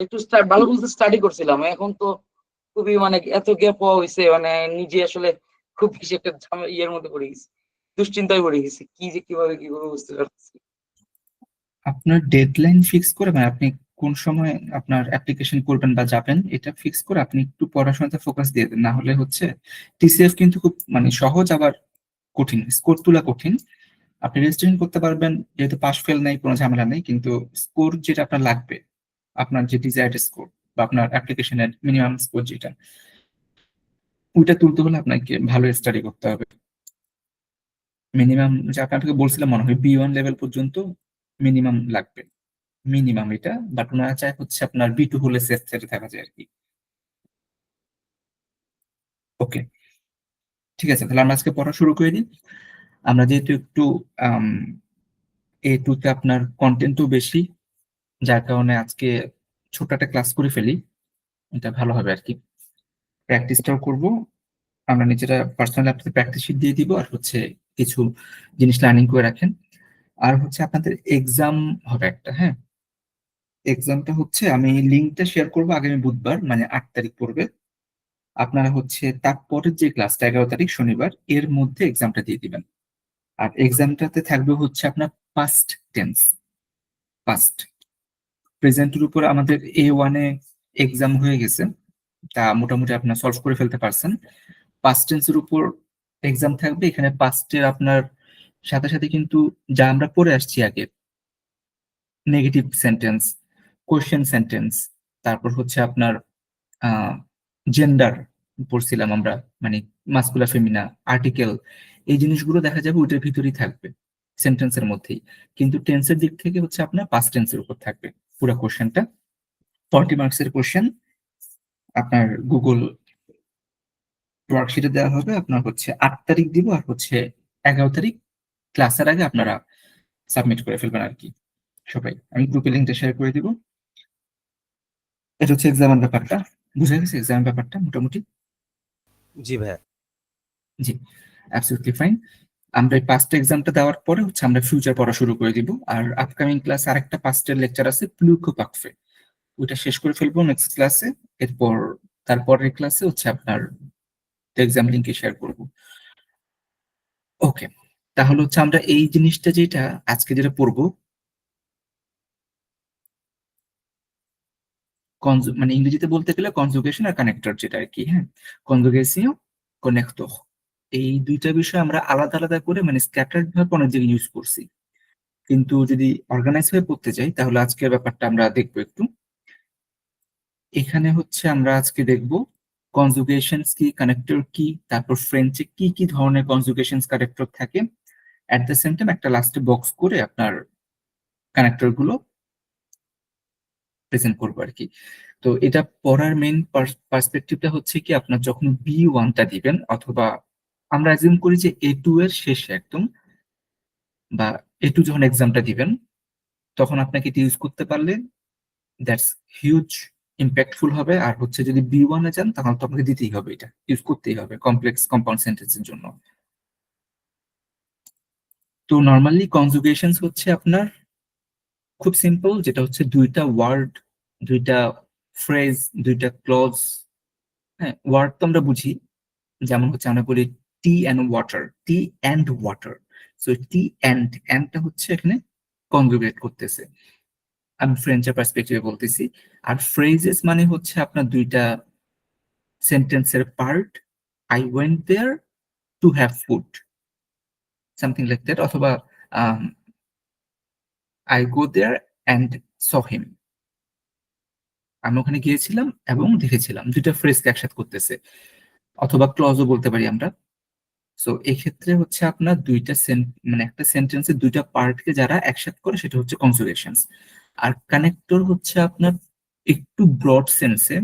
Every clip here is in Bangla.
একটু ভালো বলতে স্টাডি করছিলাম। এখন তো খুবই মানে এত গ্যাপ হওয়া হইছে, মানে নিজে আসলে খুব বেশি একটা ইয়ের মধ্যে পড়ে গেছি। দুশ্চিন্তায় পড়ে গেছি। কি যে কিভাবে কি করব বুঝতে পারতেছি না। আপনার ডেডলাইন ফিক্স করে, মানে আপনি কোন সময় আপনার অ্যাপ্লিকেশন করবেন বা যাবেন, এটা ফিক্স করে আপনি একটু পড়াশোনাতে ফোকাস দিয়ে দেন। না হলে হচ্ছে টিসিএফ কিন্তু খুব মানে সহজ আবার কঠিন, স্কোর তোলা কঠিন। আপনি রেজিস্ট্রেশন করতে পারবেন, যেহেতু পাস ফেল নাই, কোনো ঝামেলা নেই, কিন্তু স্কোর যেটা আপনার লাগবে, আপনার যে ডিজায়ার্ড স্কোর বা আপনার অ্যাপ্লিকেশনের মিনিমাম স্কোর যেটা, ওইটা তুলতে হলে আপনাকে ভালো স্টাডি করতে হবে। মিনিমাম যে আপনাকে বলছিলাম মনে হয় বি1 লেভেল পর্যন্ত মিনিমাম লাগবে, মিনিমাম এটা। বাট ওনারা চায় হচ্ছে আপনার বি2 হলে সেফ সাইডে থাকা যায় আর কি। ওকে, ঠিক আছে, তাহলে আমরা আজকে পড়া শুরু করে দিই। আমরা যেহেতু একটু A2 তে আপনার কন্টেন্টও বেশি, যার কারণে আজকে ছোট একটা ক্লাস করে ফেলি, এটা ভালো হবে আর কি। প্র্যাকটিসটাও করব, আমরা নিজেরা পার্সোনালি আপনাদের প্র্যাকটিস শিট দিয়ে দিব, আর হচ্ছে কিছু জিনিস লার্নিং করে রাখেন। আর হচ্ছে আপনাদের এক্সাম হবে একটা, হ্যাঁ। এক্সামটা হচ্ছে আমি লিঙ্কটা শেয়ার করবো আগামী বুধবার, মানে 8 তারিখ পড়বে। আপনারা হচ্ছে তারপরের যে ক্লাসটা 11 তারিখ শনিবার, এর মধ্যে এক্সামটা দিয়ে দিবেন। আর এক্সামটাতে থাকবে হচ্ছে আপনার পাস্ট টেন্স, পাস্ট। প্রেজেন্টের উপর আমাদের A1-এ এক্সাম হয়ে গেছে, তা মোটামুটি আপনার সলভ করে ফেলতে পারছেন। পাস্ট টেন্সের উপর এক্সাম থাকবে। এখানে পাস্টের আপনার সাথে সাথে কিন্তু যা আমরা পড়ে আসছি আগে, নেগেটিভ সেন্টেন্স, কোয়েশ্চেন সেন্টেন্স, তারপর হচ্ছে আপনার জেন্ডার পড়ছিলাম আমরা, মানে মাস্কুলার ফেমিনা, আর্টিকেল, এই জিনিসগুলো দেখা যাবে ওইটার ভিতরেই থাকবে, সেন্টেন্সের মধ্যেই। কিন্তু টেন্সের দিক থেকে হচ্ছে আপনার পাস্ট টেন্সের উপর থাকবে পুরো কোশ্চেনটা। 40 মার্কসের কোশ্চেন আপনার গুগল ওয়ার্কশিটে দেওয়া হবে। আপনার হচ্ছে 8 তারিখ দিব, আর হচ্ছে 11 তারিখ ক্লাসের আগে আপনারা সাবমিট করে ফেলবেন আর কি সবাই। আমি গ্রুপে লিঙ্কটা শেয়ার করে দিব। এটা হচ্ছে এক্সামের ব্যাপারটা, বুঝে গেছে এক্সামের ব্যাপারটা মোটামুটি? জি ভাইয়া। জি, অ্যাবসলিউটলি ফাইন। আমরা এই পাস্ট এক্সামটা দেওয়ার পরে হচ্ছে আমরা ফিউচার পড়া শুরু করে দিব। আর আপকামিং ক্লাস আরেকটা পাস্টের লেকচার আছে, প্লুকো পাকফে, ওইটা শেষ করে ফেলবো নেক্সট ক্লাসে। এরপর তারপরের ক্লাসে হচ্ছে আপনার এক্সাম লিঙ্কে শেয়ার করবো। ওকে, তাহলে হচ্ছে আমরা এই জিনিসটা যেটা আজকে যেটা পড়বো, মানে ইংরেজিতে বলতে গেলে কনজুগেশন আর কানেক্টর যেটা আর কি, হ্যাঁ। কনজুগেশন, কানেক্টর, এই দুইটা বিষয় আমরা আলাদা আলাদা করে মানে স্ক্যাটার্ড ভাবে অনেক জায়গায় ইউজ করছি। কিন্তু যদি অর্গানাইজ হয়ে পড়তে চাই তাহলে আজকের ব্যাপারটা আমরা দেখবো একটু। এখানে হচ্ছে আমরা আজকে দেখব কনজুগেশনস কি, কানেক্টর কি, তারপর ফ্রেঞ্চে কি কি ধরনের কনজুগেশনস কানেক্টর থাকে। এট দ্য সেম টাইম একটা লাস্টে বক্স করে আপনার কানেক্টর গুলো প্রেজেন্ট করবো আর কি। তো এটা পড়ার মেইন পার্সপেক্টিভটা হচ্ছে কি, আপনার যখন বি1টা দিবেন, অথবা আমরা অ্যাজিউম করি যে A2 এর শেষে একদম, বা A2 যখন এক্সামটা দিবেন, তখন আপনাকে এটা ইউজ করতে পারলে দ্যাটস হিউজ ইম্প্যাক্টফুল হবে। আর হচ্ছে যদি বি1-এ যান তাহলে তো আপনাকে দিতেই হবে, এটা ইউজ করতেই হবে কমপ্লেক্স কম্পাউন্ড সেন্টেন্সের জন্য। তো নর্মালি কনজুগেশনস হচ্ছে আপনার খুব সিম্পল, যেটা হচ্ছে দুইটা ওয়ার্ড, দুইটা ফ্রেজ, দুইটা ক্লজ। হ্যাঁ, ওয়ার্ড তো আমরা বুঝি, যেমন হচ্ছে আমরা বলি tea and water, tea and water. So tea অ্যান্ডটা হচ্ছে এখানে কনজুগেট করতেছে, আমি ফ্রেঞ্চের পার্সপেক্টিভে বলতেছি। আর ফ্রেজেস মানে হচ্ছে আপনার দুইটা সেন্টেন্সের part, I went there to have food, something like that, অথবা I go there and saw him, আমি ওখানে গিয়েছিলাম এবং দেখেছিলাম, দুইটা ফ্রেজকে একসাথে করতেছে। অথবা ক্লজও বলতে পারি আমরা। সো এক্ষেত্রে হচ্ছে আপনার দুইটা মানে একটা সেন্টেন্সের দুইটা পার্টকে যারা একসাথে করে সেটা হচ্ছে কনজুগেশনস। আর কানেক্টর হচ্ছে আপনার একটু ব্রড সেন্সে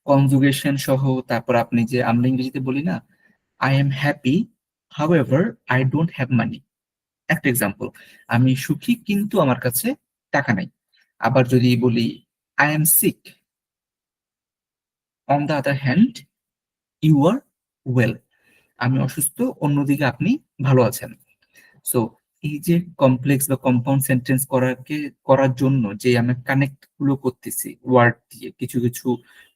কনজুগেশন সহ। তারপর আপনি যে আমরা ইংরেজিতে বলি না, I am happy however I don't have money, একটা এক্সাম্পল, আমি সুখী কিন্তু আমার কাছে টাকা নাই। আবার যদি বলি I am sick, on the other hand you are well, আমি অসুস্থ অন্যদিকে আপনি ভালো আছেন। সো এই যে কমপ্লেক্স বা কম্পাউন্ড সেন্টেন্স করার জন্য যে আমরা কানেক্ট গুলো করতেছি ওয়ার্ড দিয়ে, কিছু কিছু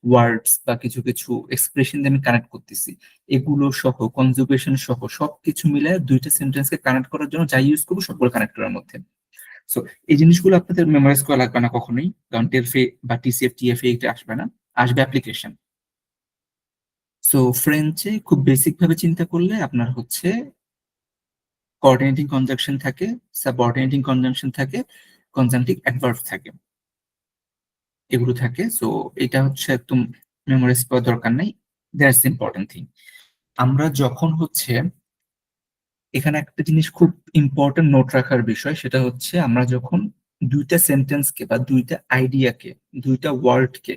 ওয়ার্ডস বা কিছু কিছু এক্সপ্রেশন দিয়ে আমি কানেক্ট করতেছি, এগুলো সহ কনজুগেশন সহ সবকিছু মিলে দুইটা সেন্টেন্সকে কানেক্ট করার জন্য যাই ইউজ করবো সবগুলো কানেক্ট করার মধ্যে। সো এই জিনিসগুলো আপনাদের মেমোরাইজ করা লাগবে না কখনোই, কারণ টেলফে বা টিসিএফ টিএফএ এটা আসবে না, আসবে অ্যাপ্লিকেশন। সো ফ্রেঞ্চে খুব বেসিক ভাবে চিন্তা করলে আপনার হচ্ছে কোঅর্ডিনেটিং কনজাংশন থাকে, সাবঅর্ডিনেটিং কনজাংশন থাকে, কনজাংটিভ অ্যাডভার্ব থাকে, এগুলো থাকে। সো এটা হচ্ছে একদম মেমোরাইজ করার দরকার নাই, দ্যাটস ইম্পর্টেন্ট থিং। আমরা যখন হচ্ছে এখানে একটা জিনিস খুব ইম্পর্টেন্ট নোট রাখার বিষয়, সেটা হচ্ছে আমরা যখন দুইটা সেন্টেন্সকে বা দুইটা আইডিয়াকে, দুইটা ওয়ার্ডকে,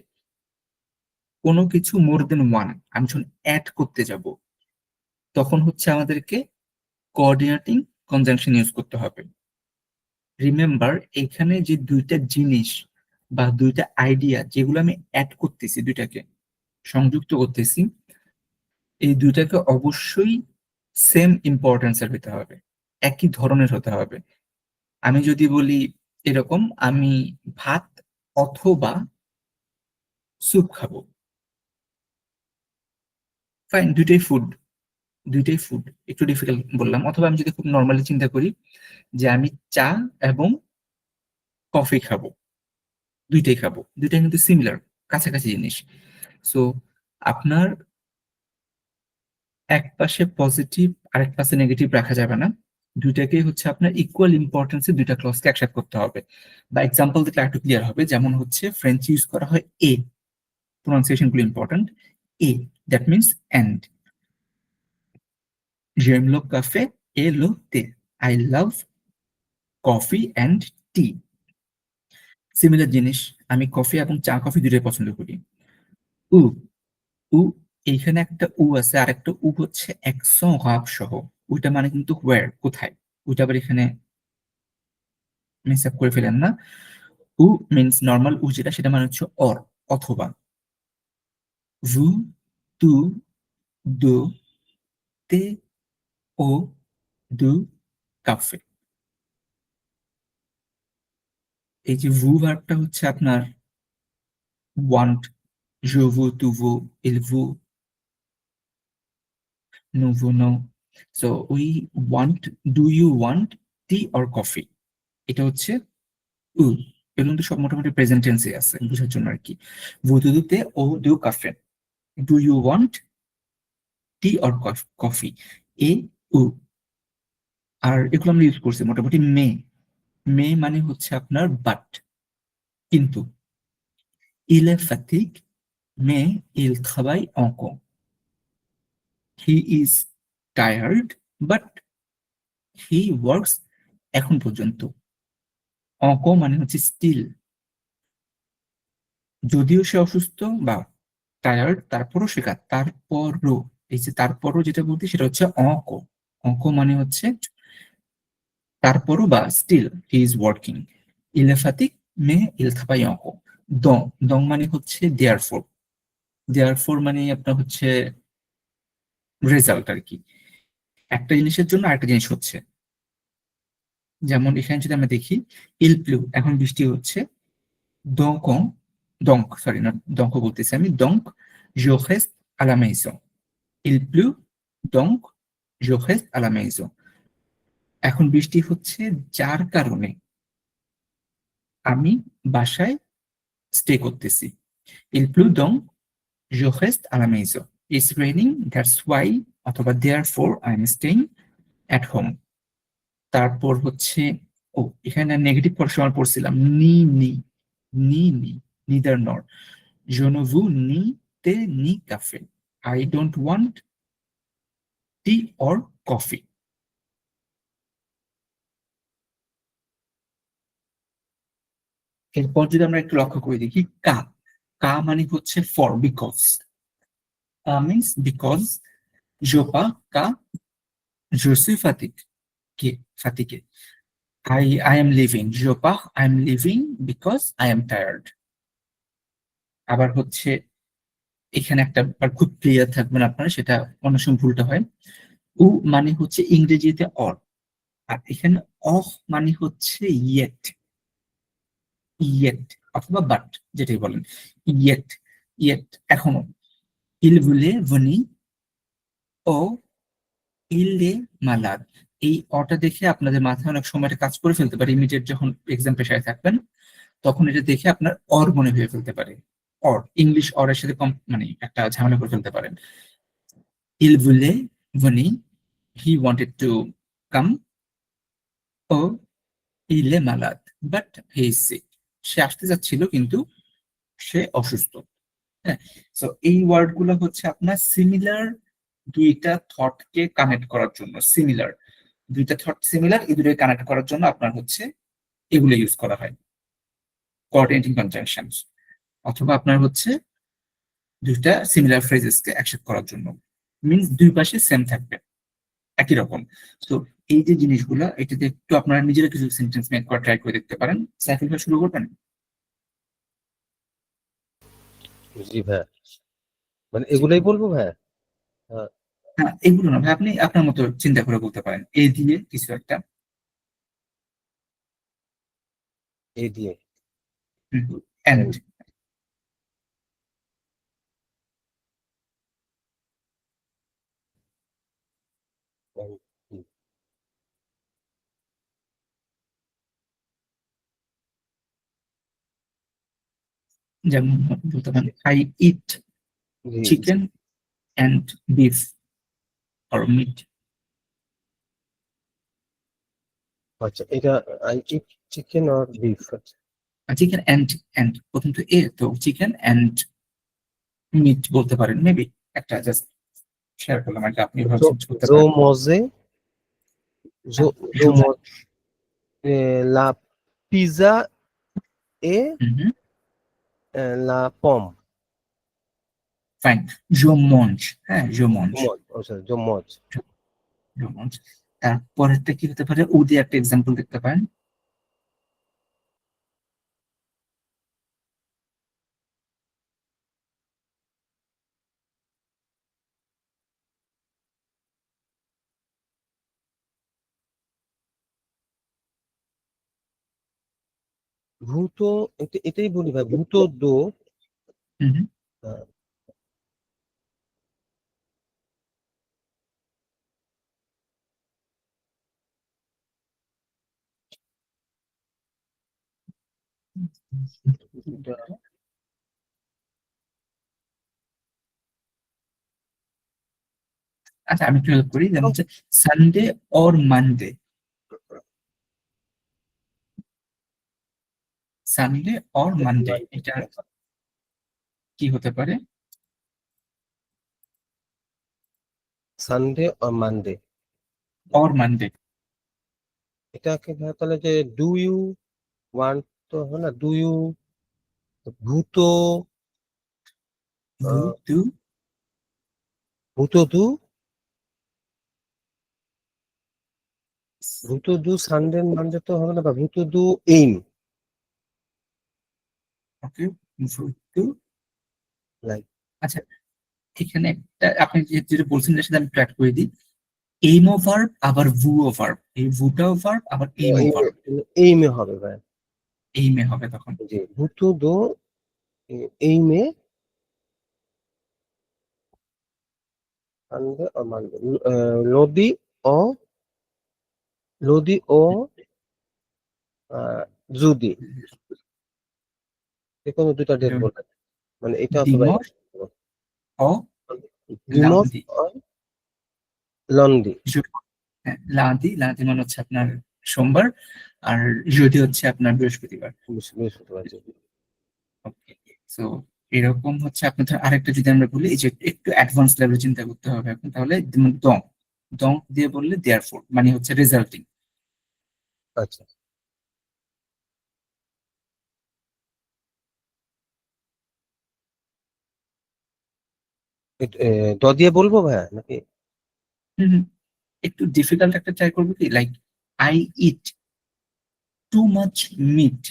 কোনো কিছু মোর দেন ওয়ান আমি যখন অ্যাড করতে যাব, তখন হচ্ছে আমাদেরকে কোঅর্ডিনেটিং কনজাংশন ইউজ করতে হবে। রিমেম্বার, এখানে যে দুইটা জিনিস বা দুইটা আইডিয়া যেগুলো আমি অ্যাড করতেছি, দুইটাকে সংযুক্ত করতেছি, এই দুইটাকে অবশ্যই সেম ইম্পর্টেন্সের হতে হবে, একই ধরনের হতে হবে। আমি যদি বলি এরকম, আমি ভাত অথবা স্যুপ খাবো, ফাইন, দুইটাই ফুড, দুইটাই ফুড, একটু ডিফিকাল্ট বললাম। অথবা আমি যদি খুব নর্মালি চিন্তা করি যে আমি চা এবং কফি খাবো, দুইটাই খাবো, দুইটাই কিন্তু সিমিলার, কাছাকাছি জিনিস। সো আপনার এক পাশে পজিটিভ আর এক পাশে নেগেটিভ রাখা যাবে না, দুইটাকেই হচ্ছে আপনার ইকুয়াল ইম্পর্টেন্সে দুইটা ক্লজকে একসাথে করতে হবে। বা এক্সাম্পল দিলে একটু ক্লিয়ার হবে, যেমন হচ্ছে ফ্রেঞ্চ ইউজ করা হয় এ, প্রোনাউন্সিয়েশন গুলো ইম্পর্টেন্ট, এ that means and. j'aime le café et le thé, I love coffee and tea। Similar জিনিস, আমি কফি এবং চা কফি দুটোই পছন্দ করি। উ, উ, এইখানে একটা উ আছে, আর একটা উ হচ্ছে একশো রাব সহ, ওইটা মানে কিন্তু ওয়্যার, কোথায়, ওইটা আবার এখানে মিস আপ করে ফেলেন না। উ মিনস নর্মাল উ যেটা, সেটা মানে হচ্ছে অর, অথবা। ভু, তু, দো, তে, ও, দু, কাফে। এই যে ভু ভার্বটা হচ্ছে আপনার want, je veux, tu veux, il veut, nous voulons। So we want, do you want tea or coffee? এটা হচ্ছে উ, এগুলো কিন্তু সব মোটামুটি প্রেজেন্ট টেন্সে আছে বোঝার জন্য আর কি। ভুতুতে ও ডু কাফে, do you want tea or coffee, এ, উ। আর এগুলো আমরা ইউজ করছি মোটামুটি মে, মে মানে হচ্ছে আপনার বাট, কিন্তু। il est fatigué mais il travaille encore, he is tired but he works এখন পর্যন্ত। অঙ্ক মানে হচ্ছে স্টিল, যদিও সে অসুস্থ বা টায়ার্ড তারপরও শেখা, তারপরও, এই যে তারপরও যেটা বলতে সেটা হচ্ছে অঙ্ক, অঙ্ক মানে হচ্ছে তারপরও বা স্টিল হি ইজ ওয়ার্কিং। ইলেফাতিক মে ইল থাপাই অঙ্ক। দং, দং মানে হচ্ছে দেয়ারফোর, দেয়ারফোর মানে আপনার হচ্ছে রেজাল্ট আর কি, একটা জিনিসের জন্য আরেকটা জিনিস হচ্ছে। যেমন এখানে যদি আমরা দেখি ইল প্লু, এখন বৃষ্টি হচ্ছে, দঙ্ক, দঙ্ক সরি না দঙ্ক বলতেছি আমি, দঙ্ক je reste à la maison, il pleut donc je reste à la maison। এখন বৃষ্টি হচ্ছে যার কারণে আমি বাসায় স্টে করতেছি, il pleut donc je reste à la maison, it's raining that's why অথবা therefore I'm staying at home। তারপর হচ্ছে, ও এখানে নেগেটিভ সময় পড়ছিলাম, নি নি, নি নি, নিদার নর, je ne veux ni thé ni café, I don't want tea or coffee। এরপর যদি আমরা একটু লক্ষ্য করে দেখি কা, কা মানে হচ্ছে for, because, means because, je pars car je suis fatigué, I am leaving, je pars I am leaving because I am tired। আবার হচ্ছে এখানে একটা খুব ক্লিয়ার থাকবেন আপনারা, সেটা অনেক সময় ভুলটা হয়। উ মানে হচ্ছে ইংরেজিতে অর, আর এখানে অহ মানে হচ্ছে ইয়েট, ইয়েট অথবা বাট যেটাই বলেন, ইয়েট, ইয়েট এখনো। ইল ভুলে ভনি ও ইলে মালাদ, এই অটা দেখে আপনাদের মাথায় অনেক সময় এটা কাজ করে ফেলতে পারে। ইমিডিয়েট যখন এক্সাম প্রেশারে থাকবেন তখন এটা দেখে আপনার অর মনে হয়ে ফেলতে পারে, অর ইংলিশ অরের সাথে মানে একটা ঝামেলা করে ফেলতে পারেন। ইল ভুলে ভনি, হি ওয়ান্টেড টু কাম, ও ইলে মালাদ, বাট হি ইজ সিক, সে আসতে যাচ্ছিল কিন্তু সে অসুস্থ। হ্যাঁ, তো এই ওয়ার্ড গুলো হচ্ছে আপনার সিমিলার দুইটা থটকে কানেক্ট করার জন্য, সিমিলার দুইটা থট সিমিলার, এই দুটোকে কানেক্ট করার জন্য আপনার হচ্ছে এগুলো ইউজ করা হয়, কোঅর্ডিনেটিং কনজাংশন। অথবা আপনার হচ্ছে দুইটা সিমিলার ফ্রেজেসকে একসাথে করার জন্য, মিনস দুই পাশে সেম থাকবে, একই রকম। তো এই যে জিনিসগুলো, এটাতে একটু আপনারা নিজেরা কিছু সেন্টেন্স মেক করা ট্রাই করে দেখতে পারেন। সাইফুল ভাই শুরু করবেন? জি ভাইয়া, মানে এগুলাই বলবো ভাইয়া? হ্যাঁ, এগুলো না ভাই, আপনি আপনার মতো চিন্তা করে বলতে পারেন, এ দিয়ে কিছু একটা। এই দিয়ে এন্ড, and, যেমন বলতে পারেন আই ইট জি জি। Chicken and beef or meat. আচ্ছা, এটা I eat chicken or beef. Chicken and প্রথম তো এ, তো চিকেন অ্যান্ড মিট বলতে পারেন মেবি। একটা জাস্ট শেয়ার করলাম আর কি, আপনি ভাবে চেঞ্জ করতে জো পারেন। মজে, জো জো মজে লা পিজা এ লা পম। ফাইন, জোমঞ্চ, হ্যাঁ জোমঞ্চ, মজ, আচ্ছা জো মজ। জোমঞ্চ। তারপরেরটা কি হতে পারে, ও দিয়ে একটা এক্সাম্পল দেখতে পারেন। ভূত, এটাই বলি ভাই, ভূত দো। হুম হুম। আহ, আচ্ছা, আমি একটু হেল্প করি, যেমন হচ্ছে Sunday or Monday, Sunday or Monday, এটা কি হতে পারে? সানডে আর মানডে, অর মানডে, এটাকে ভাই তাহলে যে ডু ইউ ওয়ান্ট, তো হয় না, ডু ইউ ভূত, ভু টু, ভূত দু, ভূত দু সানডে মানডে তো হবে না, বা ভূত দু এইম, ওকে, ভু টু। লাইক আচ্ছা, এখানে একটা আপনি যেটা বলছেন এটার সাথে আমি ট্র্যাক করে দিই, এইমো ভার্ব আবার ভুও ভার্ব, এই ভুটাও ভার্ব আবার এইমো ভার্ব, এইমে হবে ভাই। এইমে হবে তখন। জি, ভূত দু এইমে সানডে আর মানডে, লদি ও, লদি ও জুদি, যে কোনো দুটা ডেট বলবেন, মানে এটা অথবা ডিমো এটা। ও ডিমস লাউদি, আর লন্ডি। হ্যাঁ, লাদি, লাদি মানে হচ্ছে আপনার সোমবার, আর যদি হচ্ছে আপনার বৃহস্পতিবার। বৃহস্পতিবার, জি। ওকে, সো এরকম হচ্ছে আপনার আরেকটা যদি আমরা বলি, এই যে একটু অ্যাডভান্স লেভেলে চিন্তা করতে হবে এখন, তাহলে যেমন দং, দং দিয়ে বললে দেয়ার ফোর মানে হচ্ছে রেজাল্টিং। আচ্ছা, দ দিয়ে বলবো ভাইয়া নাকি? একটু ডিফিকাল্ট একটা ট্রাই করবো কি, like I eat too much meat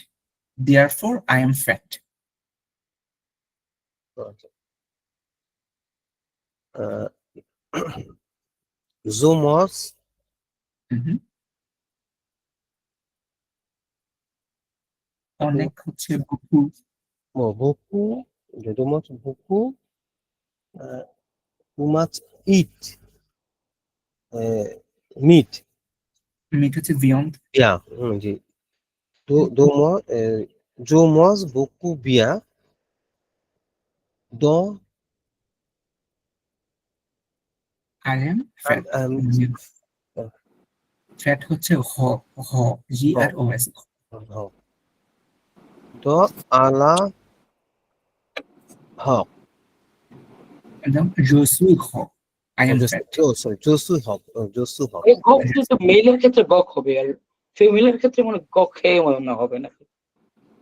therefore I am fat. আচ্ছা, জোমস অনেক হচ্ছে বহু, beaucoup, de too much, beaucoup, too much eat, meat, meat হচ্ছে বিয়ন্ড, bien, জি, je mange beaucoup bien dans, I am fat. euh, fat হচ্ছে হ, হ, G R O S, dans à la hawk. একদম জসুই হ, I am fat. Sorry, Josu Hawk, Josu Hawk. এই গক কিন্তু মেলের ক্ষেত্রে গক হবে, আর ফিমেলের ক্ষেত্রে মানে গক খেয়ে মনে হবে না।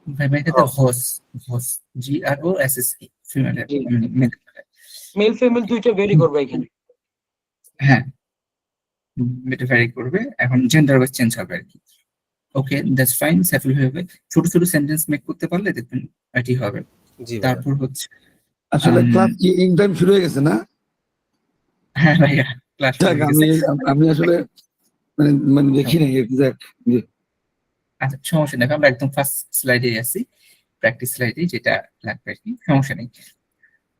ভাইবের ক্ষেত্রে হস, হস, জি R O S S E, ফিমেলের, জি। মেল। মেল ফিমেল দুইটা ভেরি করবে এখানে। হ্যাঁ, এটা ভ্যারি করবে, এখন জেন্ডার ওয়াইজ চেঞ্জ হবে আর কি। ওকে, দ্যাটস ফাইন, সাফল হবে। ছোট ছোট সেন্টেন্স মেক করতে পারলে দেখবেন এটি হবে। জি ভাইয়া। তারপর হচ্ছে আসলে ক্লাস কি ইন টাইম শুরু হয়ে গেছে না? হ্যাঁ ভাইয়া, ক্লাস যাক, আমি আসলে মানে মানে দেখি নাই এক্সাক্ট। আচ্ছা, সমস্যা নেই, আমরা একদম ফার্স্ট স্লাইডে আছি, প্র্যাকটিস স্লাইডে যেটা লাগবে আর কি, সমস্যা নেই।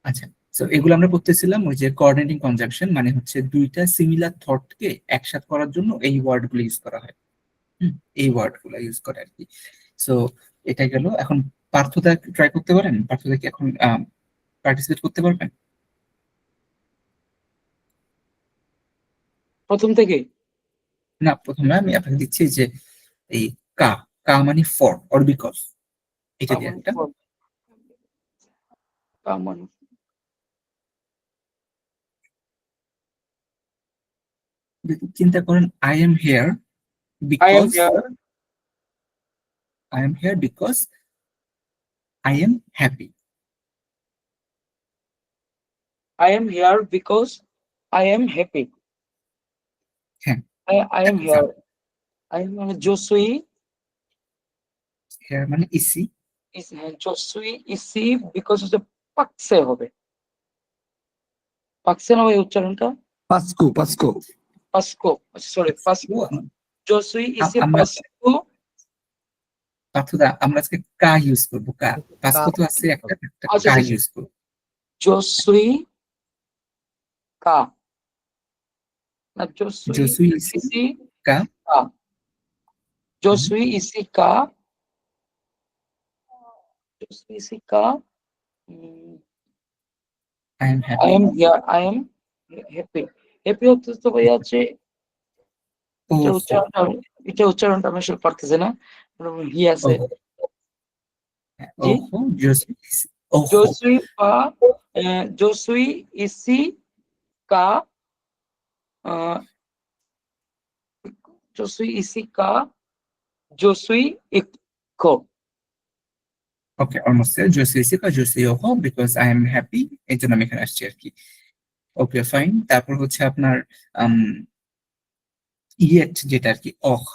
আচ্ছা, সো এগুলো আমরা করতেছিলাম ওই যে কোঅর্ডিনেটিং কনজাংশন, মানে হচ্ছে দুইটা সিমিলার থটকে একসাথে করার জন্য এই ওয়ার্ড গুলো ইউজ করা হয়। এই ওয়ার্ড গুলো ইউজ করে আর কি। সো এটা গেল। এখন পার্থদা ট্রাই করতে পারেন, পার্থদা কি এখন পার্টিসিপেট করতে পারবেন? প্রথম থেকে না, প্রথমে আমি আপনাকে দিচ্ছি যে এই কা, কা মানে ফর অর বিকজ, এটা দিয়ে একটা চিন্তা করেন, I am here because, I am here because I am happy. I am here because I am happy. হ্যাঁ, I am here. I am মানে জসুই, হিয়ার মানে ইসি, জসুই ইসি বিকজ হচ্ছে পাকসে হবে। পাকসে না ওই উচ্চারণটা? পাসকো, পাসকো। পাসকো, সরি পাসকো। জসুই ইসি আমরা পাসকো। পার্থদা আমরা আজকে কা ইউজ করবো, কা। পাসকো তো আছে একটা, আচ্ছা, কা আচ্ছা। ইউজ করবো। জসুই কা না, জসুই জসুই ইসি ইসি কা, কা, জসুই ইসি কা, জসুই ইসি কা। I am I happy. am here. I am happy. Happy হচ্ছে তো ভাই আছে, এটা উচ্চারণটা আমি আসলে পারতেছি না। হি আছে জি। ওহো, জসুই, ওহো, জসুই পা, জসুই ইসি কা, জসুই ইসি কা, জসুই ইকো। ওকে, অলমোস্ট জসুই ইসি কা, জসুই ওহো, বিকজ আই এম হ্যাপি, এই জন্য আমি এখানে আসছি আর কি। Okay fine. তারপর হচ্ছে আপনার ইয়েট, যেটা আর কি অহ,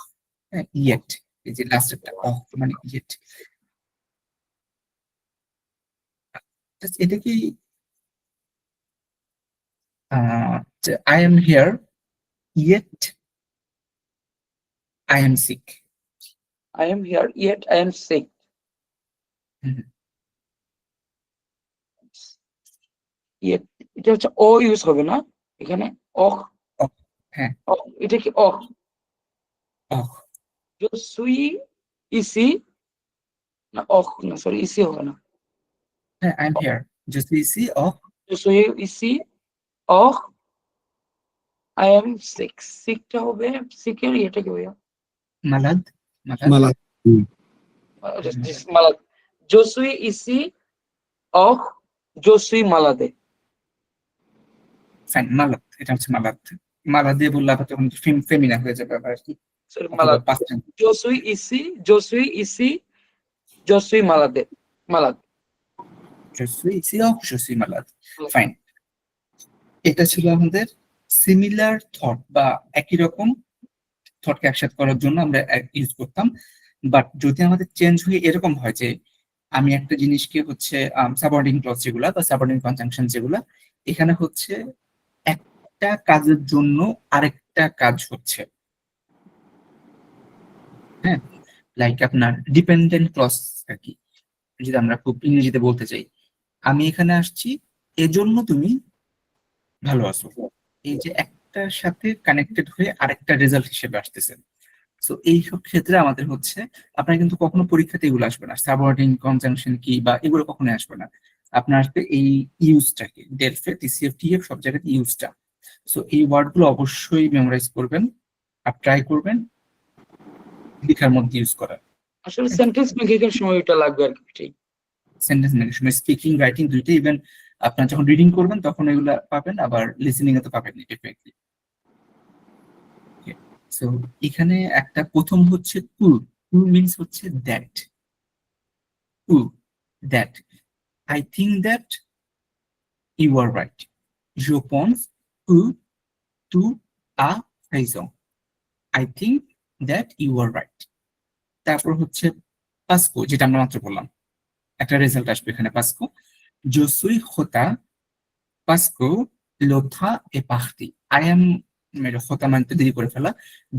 হ্যাঁ ইয়েট, এই যে লাস্টেরটা অহ মানে ইয়েট, এটা কি I am here yet I am sick. I am here yet I am sick. Yet এটা হচ্ছে ও ইউজ হবে না এখানে, অহ। হ্যাঁ, এটা কি অহ? অহ, জসুই ইসি না, অহ না, সরি ইসি হবে না। হ্যাঁ, আই এম হিয়ার জসুই ইসি অহ, জসুই ইসি অহ, I am sick. সিকটা হবে, সিকের এটা কি ভাইয়া? মালাদ, মালাদ, মালা। মালাদ। জসুই ইসি অহ, জসুই মালাদে। ফাইন, মালাদ, এটা হচ্ছে মালাদ। মালাদ দিয়ে বললে আবার তখন ফেমিনা হয়ে যাবে আবার আর কি, সরি মালাদ। জসুই ইসি, জসুই ইসি, জসুই মালাদে, মালাদ। জসুই ইসি অহ, জসুই মালাদ। ফাইন, এটা ছিল আমাদের সিমিলার থট বা একই রকম থটকে একসাথে করার জন্য আমরা ইউজ করতাম। বাট যদি আমাদের চেঞ্জ হয়ে এরকম হয় যে আমি একটা জিনিসকে হচ্ছে সাবঅর্ডিনেট ক্লজ যেগুলা বা সাবঅর্ডিনেট কনজাংশন যেগুলা, এখানে হচ্ছে একটা কাজের জন্য আরেকটা কাজ হচ্ছে, হ্যাঁ, লাইক আপনার ডিপেন্ডেন্ট ক্লজ আর কি, যদি আমরা খুব ইংরেজিতে বলতে চাই, আমি এখানে আসছি এজন্য তুমি ভালো আছো, এই যে একটার সাথে কানেক্টেড হয়ে আরেকটা রেজাল্ট হিসেবে আসতেছে। সো এই সব ক্ষেত্রে আমাদের হচ্ছে, আপনার কিন্তু কখনো পরীক্ষাতে এগুলো আসবে না, সাবঅর্ডিনেট কনজাংশন কি বা এগুলো কখনো আসবে না, আপনার আসবে এই ইউজটাকে, ডেলফে টিসিএফ টিএফ সব জায়গাতে ইউজটা। সো এই ওয়ার্ড গুলো অবশ্যই মেমোরাইজ করবেন আর ট্রাই করবেন লেখার মধ্যে ইউজ করার। আসলে সেন্টেন্স মেকিং সময় এটা লাগবে আর কি, এটাই। সেন্টেন্স মেকিং সময় স্পিকিং রাইটিং দুইটাই, ইভেন আপনার যখন রিডিং করবেন তখন এগুলা পাবেন, আবার লিসেনিং এ তো পাবেন এফেক্টলি। সো এখানে একটা প্রথম হচ্ছে টু, টু মিন্স হচ্ছে দ্যাট, টু that, I think that you are right, je pense que tu as raison, I think that you are right. তারপর হচ্ছে পাসকো, যেটা আমরা মাত্র বললাম, একটা রেজাল্ট আসবে এখানে পাসকো, je suis retard parce que le train est parti, I am, মেরে হতা মানতে দেরি করে ফেলা,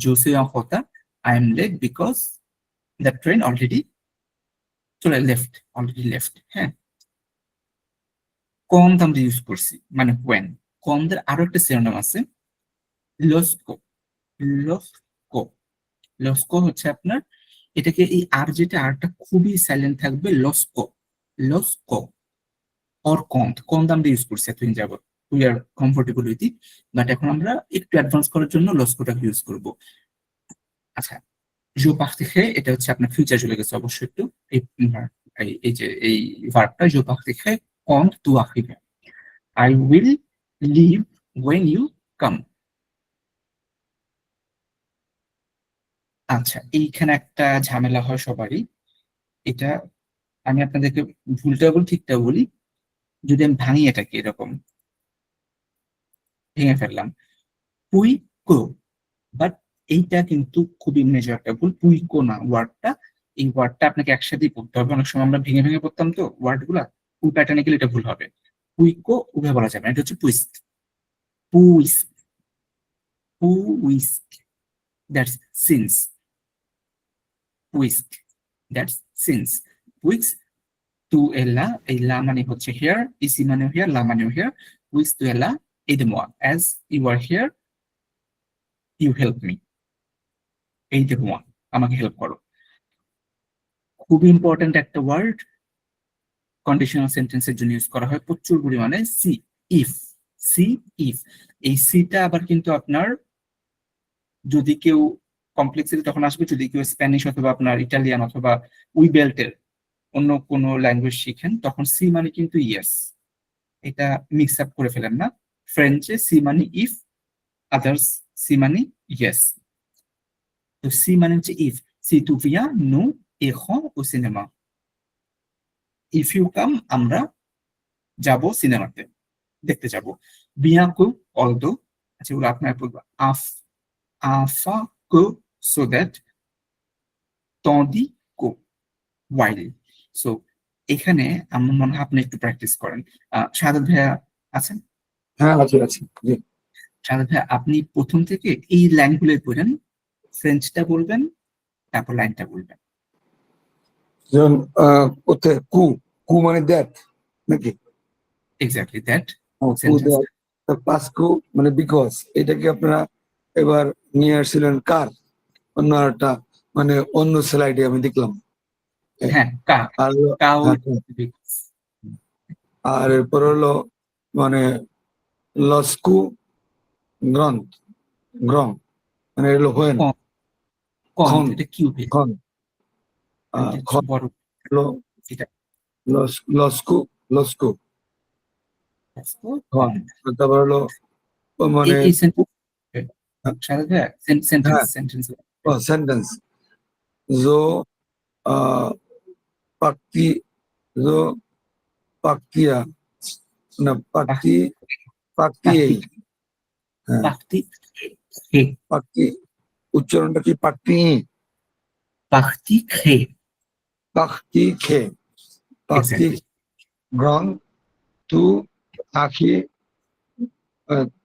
je suis en retard, I am late because the train already চলে লেফট, অলরেডি লেফট। হ্যাঁ, কম আমরা ইউজ করছি মানে when, কমদের আরো একটা সিনোনিম আছে লস্কো, লস্কো, লস্কো হচ্ছে আপনার এটাকে এই আর যেটা আরটা খুবই সাইলেন্ট থাকবে, লস্কো, লস্কো অর কন্দ, কন্দ আমরা ইউজ করছি এতদিন যাবত, we are comfortable with it, but এখন আমরা একটু অ্যাডভান্স করার জন্য লস্কোটাকে ইউজ করব। আচ্ছা, জো পাখতিখে এটা হচ্ছে আপনার ফিউচার চলে গেছে অবশ্যই একটু, এই যে এই ভার্বটা জো পাখতিখে কন্দ তু আখিবে, I will leave when you come. আচ্ছা, এইখানে একটা ঝামেলা হয় সবারই, এটা আমি আপনাদেরকে ভুলটা বলি ঠিকটা বলি, যদি আমি ভাঙি এটাকে এরকম ভেঙে ফেললাম, পুই কো, বাট এইটা কিন্তু খুবই মেজর একটা ভুল, পুইকো না ওয়ার্ডটা, এই ওয়ার্ডটা আপনাকে একসাথেই পড়তে হবে, অনেক সময় আমরা ভেঙে ভেঙে পড়তাম তো ওয়ার্ড গুলা, ওই প্যাটার্নে গেলে এটা ভুল হবে, পুইকো উভয় বলা যাবে না, এটা হচ্ছে পুইস্ক, পুইস্ক, পুইস্ক, দ্যাটস সিন্স, পুইস্ক দ্যাটস সিন্স, পুইস্ক টু এলা, এই লা মানে হচ্ছে হিয়ার, ইসি মানে হিয়ার, লা মানে হিয়ার, পুইস্ক টু এলা এইদমোয়া, as you are here you help me, এইদমোয়া আমাকে হেল্প করো। খুব ইম্পর্টেন্ট একটা ওয়ার্ড, কন্ডিশনাল সেন্টেন্সের জন্য ইউজ করা হয় প্রচুর পরিমাণে, সি ইফ, সি ইফ, এই সিটা আবার কিন্তু আপনার যদি কেউ কমপ্লেক্সিটি তখন আসবে যদি কেউ স্প্যানিশ অথবা আপনার ইটালিয়ান অথবা উই বেল্টের অন্য কোনো ল্যাঙ্গুয়েজ শিখেন, তখন সি মানে কিন্তু ইয়েস, এটা মিক্স আপ করে ফেলেন না, ফ্রেঞ্চে সি মানে ইফ, আদার্স সি মানে ইয়েস, তো সি মানে হচ্ছে ইফ, সি তু ভিয়া নু এখন ও সিনেমা, ইফ ইউ কাম আমরা যাব সিনেমাতে দেখতে যাব, বিয়াকু অলদো, আচ্ছা ওগুলো আপনার বলবো, আফ আফা কো সো দ্যাট, তদি কো ওয়াইল। সো এখানে আমার মনে হয় আপনি একটু প্র্যাকটিস করেন। শাহাদাত ভাইয়া আছেন? হ্যাঁ, আছে আছে, জি। শাহাদাত ভাইয়া আপনি প্রথম থেকে এই লাইনগুলো পড়েন, ফ্রেঞ্চটা বলবেন তারপর লাইনটা বলবেন। যেমন ওতে কু, কু মানে দ্যাট নাকি? এক্স্যাক্টলি দ্যাট কু সেন্টেন্স। দ্যাট, পাসকো মানে বিকজ, এটাকে আপনারা এবার নিয়ে আসছিলেন কার, অন্য একটা মানে অন্য স্লাইডে আমি দেখলাম। হ্যাঁ, কা, আর কাউ, আর এরপর হলো মানে লস্কু গ্রন্থ, গ্রং মানে হলো হোয়েন, কন খন, এটা কিউবে, খন, এটা বড় হলো এটা লস্কু, লস্কু, কন, তারপর হলো মানে এই সেন্টেন্স শাহাদাত ভাইয়া সেন্টেন্স সেন্টেন্স সেন্টেন্স জো পাক্তি, জো পাক্তিয়া না পাক্তি, পাক্তি এই, হ্যাঁ পাখতি খে, পাক্তি, উচ্চারণটা কি পাক্তি, পাখতি খে, পাক্তি খে, পাক্তি এক্স্যাক্টলি গ্রং, তু আখি,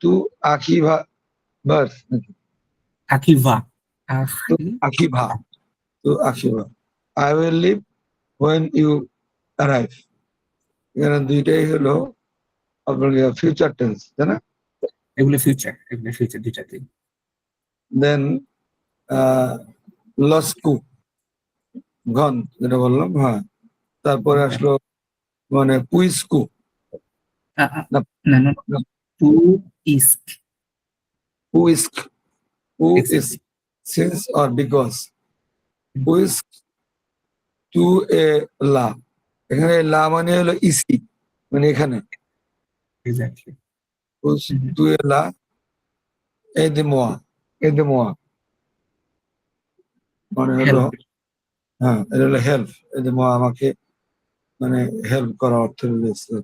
তু আখি ভা বাস, আকিভা, তু আখি ভা, তো আসিবা। I will leave when you arrive. এখানে দুইটাই হলো আপনার ফিউচার টেন্স, তাই না? এগুলো ফিউচার দুইটাতেই। দেন লস্কু ঘন যেটা বললাম, হ্যাঁ। তারপরে আসলো মানে পুইস্কু না না না, টু ইস্ক, পুইস্ক, who is exactly. since or because, পুইস্ক টু এ লা, এখানে লা মানে হলো ইসি, মানে এখানে এক্স্যাক্টলি। পুইস্ক টু এ লা এদেমোয়া, এদেমোয়া মানে হলো, হ্যাঁ এটা হলো হেল্প, এদেমোয়া আমাকে মানে হেল্প করা অর্থ রয়েছে।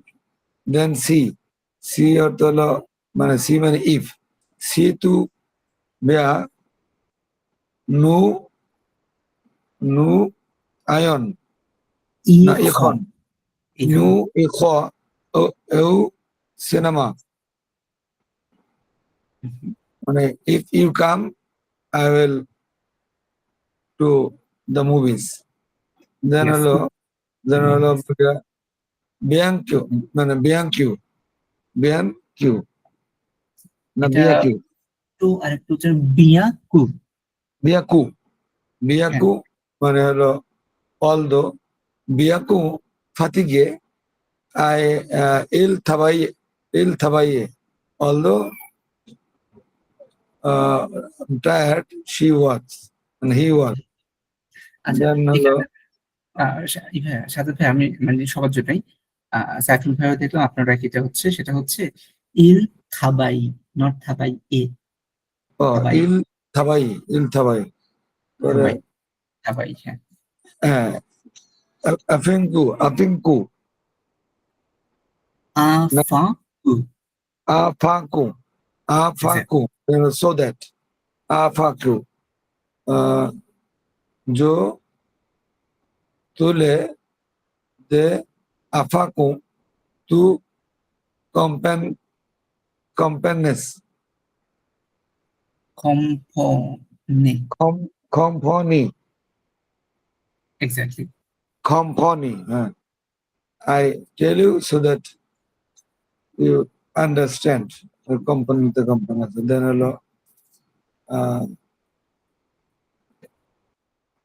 দেন সি, সি অর্থ হলো মানে সি মানে ইফ, সি টু বেয়া নু, নু আয়ন না এখন, নু এখ এউ সিনেমা, মানে if you come I will to the movies. Then Yes. হলো বিয়াংকিউ, মানে বিয়াংকিউ, বিয়াংকিউ না এটা বিয়াকিউ, টু আর একটু হচ্ছে বিয়াকু। বিয়াকু, বিয়াকু মানে হলো অলদো, বিয়াকু ফাতিগে আই il tabaye, although tired she was and he was. আচ্ছা, Then হলো সাথে ভাই আমি মানে সবার জন্যই সাইফুল ভাইও দেখলাম আপনারা যেটা হচ্ছে সেটা হচ্ছে ইল থাবাই, নট থাবাই এ, থাবাই, il tabai, il tabai পরে থাবাই, থাবাই, হ্যাঁ। হ্যাঁ afinku, afinku না আফা উ, afaku, afaku so that afaku जो तुले de afaku tu companies কম্পনে, company, exactly. company. I tell you so that you understand the company, the company. Then hello,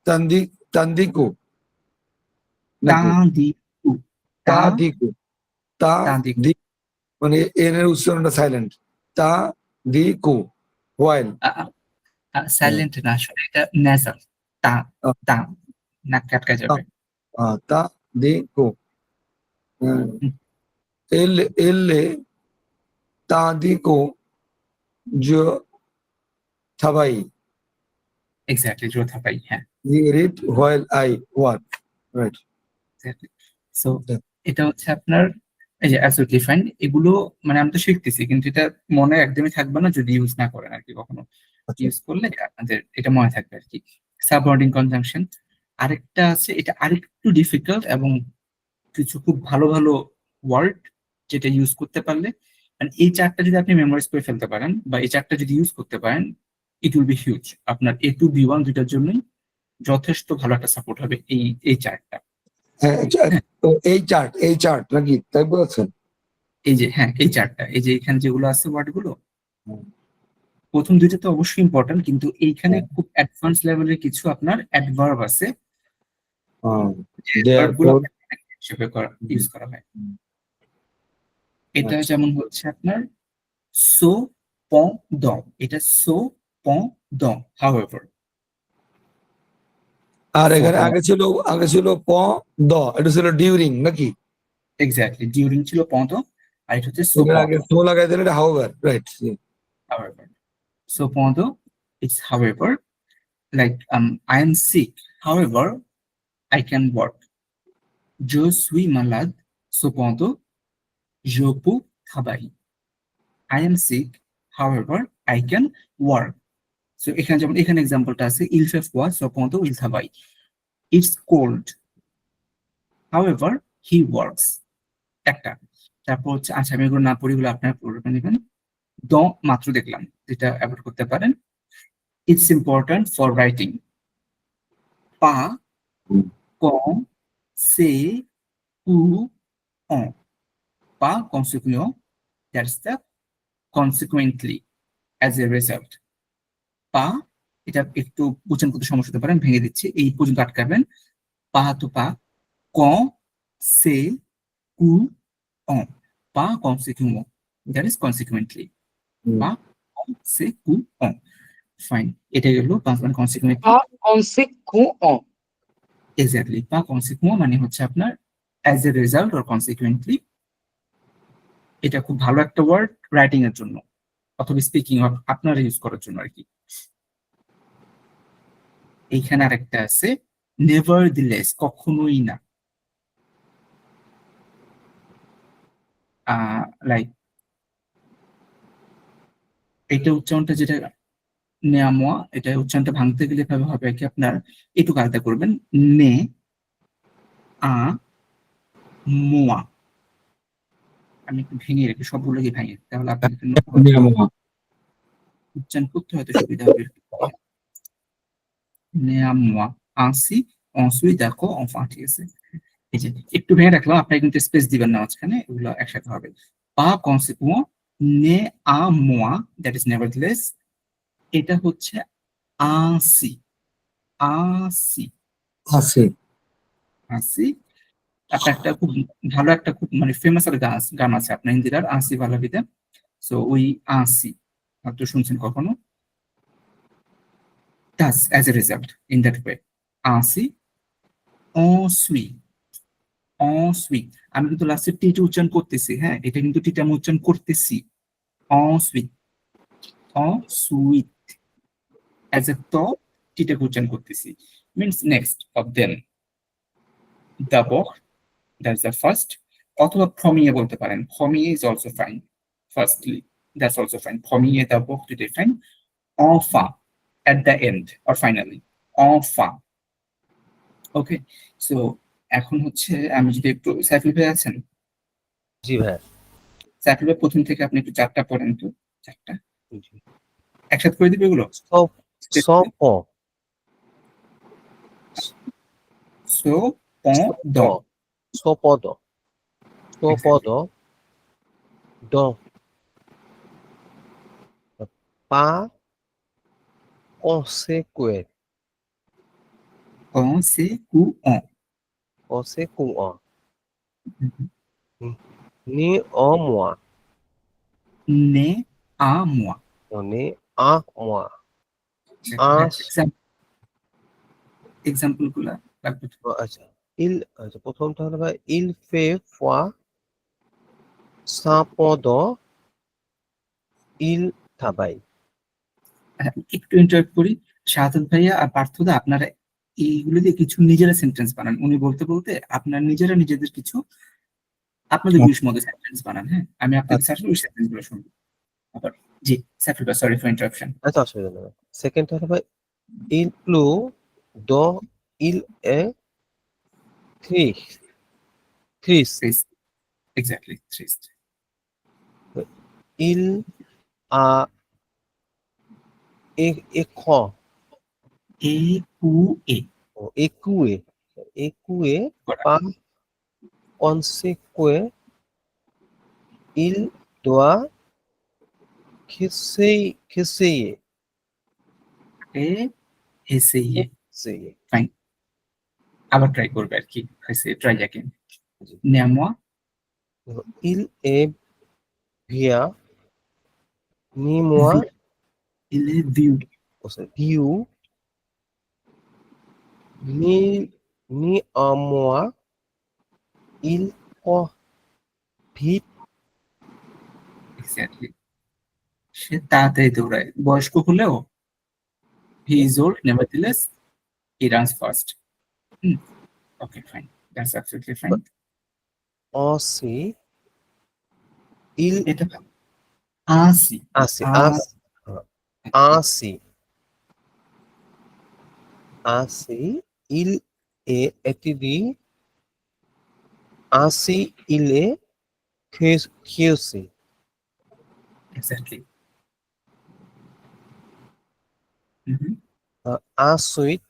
tandiku, নাকি তাদিকু, তাদিকু, তা তাদিকু। দি মানে এর উচ্চারণটা সাইলেন্ট, তা দিকু while সাইলেন্ট না, আসলে এটা নেজাল, তা, তা নাক কাটকা যাবে। তা Diku elle তাদিকু jo thabai, exactly, জো থাবাই, হ্যাঁ। he read while I work, right? So Yeah. এটা হচ্ছে আপনার এই যে অ্যাবসলিউটলি ফাইন। এগুলো মানে আমি তো শিখতেছি, কিন্তু এটা মনে একদমই থাকবে না যদি ইউজ না করেন আর কি। কখনো আচ্ছা। ইউজ করলে আপনাদের এটা মনে থাকবে আর কি। সাবঅর্ডিং কনজাংশন আরেকটা আছে, এটা আরেকটু ডিফিকাল্ট এবং কিছু খুব ভালো ভালো ওয়ার্ড যেটা ইউজ করতে পারলে, মানে এই চারটা যদি আপনি মেমোরাইজ করে ফেলতে পারেন বা এই চারটা যদি ইউজ করতে পারেন, ইট উইল বি হিউজ। আপনার A2 B1 দুইটার জন্যই যথেষ্ট ভালো একটা সাপোর্ট হবে এই চারটা। হ্যাঁ তো এই চার্ট নাকি তাই বলছেন? এই যে হ্যাঁ, এই চারটা, এই যে এখানে যেগুলো আছে ওয়ার্ড গুলো, হুম। প্রথম দুইটা তো অবশ্যই ইম্পর্টেন্ট, কিন্তু এইখানে হ্যাঁ। খুব অ্যাডভান্স লেভেলের কিছু আপনার অ্যাডভার্ব আছে যে ভার্ব গুলো Therefore, হিসেবে ইউজ করা হয়। এটা আচ্ছা। যেমন হচ্ছে আপনার সো পন দ, এটা সো পন দ, হাউএভার। আর এখানে আগে ছিল প দ, এটা ছিল ডিউরিং নাকি? এক্স্যাক্টলি, ডিউরিং ছিল পন দ, আর এটা হচ্ছে সো এখানে পন আগে দ, তো লাগাই দিলে এটা হাউভার, রাইট? হাউএভার। সো পন দ, it's however, like I am sick, however I can work. Je suis malade, cependant je peux travailler. I am sick, however I can work. So এখানে যেমন এখানে এক্সাম্পলটা আছে, il fait froid, cependant il travaille. It's cold, however he works. একটা। তারপর হচ্ছে, আচ্ছা আমি এগুলো না পড়ি, এগুলো আপনারা পড়ে নেবেন। দ মাত্র দেখলাম, যেটা অ্যাভয়েড করতে পারেন। It's important for writing. pas, Mm. quand, c'est, ou, on. Pas consequent, that's the consequently, as a result. পা, এটা একটু উচ্চারণ করতে সমস্যা হতে পারে, আমি ভেঙে দিচ্ছি, এই পর্যন্ত আটকাবেন। পা তো পা, quand, c'est, ou, on. Pas conséquemment, that is consequently. Mm. Pas, quand, c'est, ou, on. Fine. এটা গেল পাঁচ মানে consequently. pas conséquent exactly, pas conséquent মানে হচ্ছে আপনার as a result or consequently। এটা খুব ভালো একটা ওয়ার্ড রাইটিং এর জন্য অথবা স্পিকিং আপনারা ইউজ করার জন্য আর কি। এইখানে আরেকটা আছে নেভারদিলেস, কখনোই না। লাইক এটা উচ্চারণটা যেটা নেয়ামোয়া, এটা উচ্চারণটা ভাঙতে গেলে ভাবে হবে কি আপনার একটু আলাদা করবেন, নে আ মোয়া। আমি একটু ভেঙে রেখে সবগুলোকে ভেঙে, তাহলে আপনাদের জন্য নেয়ামোয়া। উচ্চারণ করতে হয়তো সুবিধা হবে। নেয়ামোয়া, ainsi, ensuite, d'accord, enfin, ঠিক আছে। এই যে একটু ভেঙে রাখলাম, আপনারা কিন্তু স্পেস দিবেন না মাঝখানে, এগুলো একসাথে হবে। Par conséquent, néanmoins, that is nevertheless, এটা হচ্ছে ainsi, ainsi, আছে। ainsi। আপনার একটা খুব ভালো একটা খুব মানে ফেমাস একটা গান আছে আপনার হিন্দির ainsi ভালোবিতে। সো ওই ainsi হয়তো শুনছেন কখনো। Thus, as a result, in that way, ainsi, ensuite, ensuite, আমি কিন্তু লাস্টে টিটা উচ্চারণ করতেছি, হ্যাঁ, এটা কিন্তু টিটা আমি উচ্চারণ করতেছি। ensuite, ensuite, as a তো টিটা উচ্চারণ করতেছি, means next of them, d'abord, that's the first, অথবা premier বলতে পারেন, premier is also fine, firstly, that's also fine, premier, d'abord, দুটোই fine, enfin, at the end or finally, enfin, okay, so এখন হচ্ছে আমি যদি একটু সাইফুল ভাই আছেন, জি ভাইয়া। সাইফুল ভাই প্রথম থেকে আপনি একটু চারটা পড়েন তো, চারটা জি। একসাথে করে দিবে এগুলো। সপ সো পন দ, সপদ সপদ দ পা কনসেকুয়ে কন সে কু অন, কনসেকুয়া নি অ মোয়া নে আ মোয়া। নি আ মোয়া এক্সাম্পল গুলা লাগবে তো। আচ্ছা আচ্ছা প্রথমটা হলো ভাই ইল ফে ফোয়া সাপদ ইল থাবাই। হ্যাঁ, একটু ইন্টারাক্ট করি, শাহাদাত ভাইয়া আর পার্থদা আপনারা এইগুলো দিয়ে কিছু নিজেরা সেন্টেন্স বানান, উনি বলতে বলতে আপনার নিজেরা নিজেদের কিছু আপনাদের ইংলিশ মধ্যে সেন্টেন্স বানান, হ্যাঁ, আমি আপনাদের সাথে ওই সেন্টেন্স গুলো শুনবো। আবার জি সাইফুল ভাই, সরি ফর ইন্টারাপশন। আচ্ছা অসুবিধা নেই। সেকেন্ড হলো ভাই ইল প্লু দ ইল এ থ্রিস থ্রিস এক্স্যাক্টলি, থ্রিস্ট। ইল আ এ এ খ এ কু এ, ও একুয়ে একুয়ে পা কনসেকুয়ে ইল দোয়া খেসেয়ে এ এসে ইয়ে, খেসেয়ে ফাইন, আবার ট্রাই করবে আর কি, ট্রাই অ্যাগেন। নেমোয়া, ইল এ ভিয়া নি মোয়া ইলে ভিউ, ভিউ নি নি আমোয়া ইল ক ভিট এক্স্যাক্টলি, সে তাড়াতাড়ি দৌড়ায়, বয়স্ক হলেও he is old nevertheless he runs fast. Okay fine, that's absolutely fine. অসি ইল এটা আসি, আসি আ আসি আসি ইল এ এটিডি আসি ইলে খেউসি exactly. আসুইট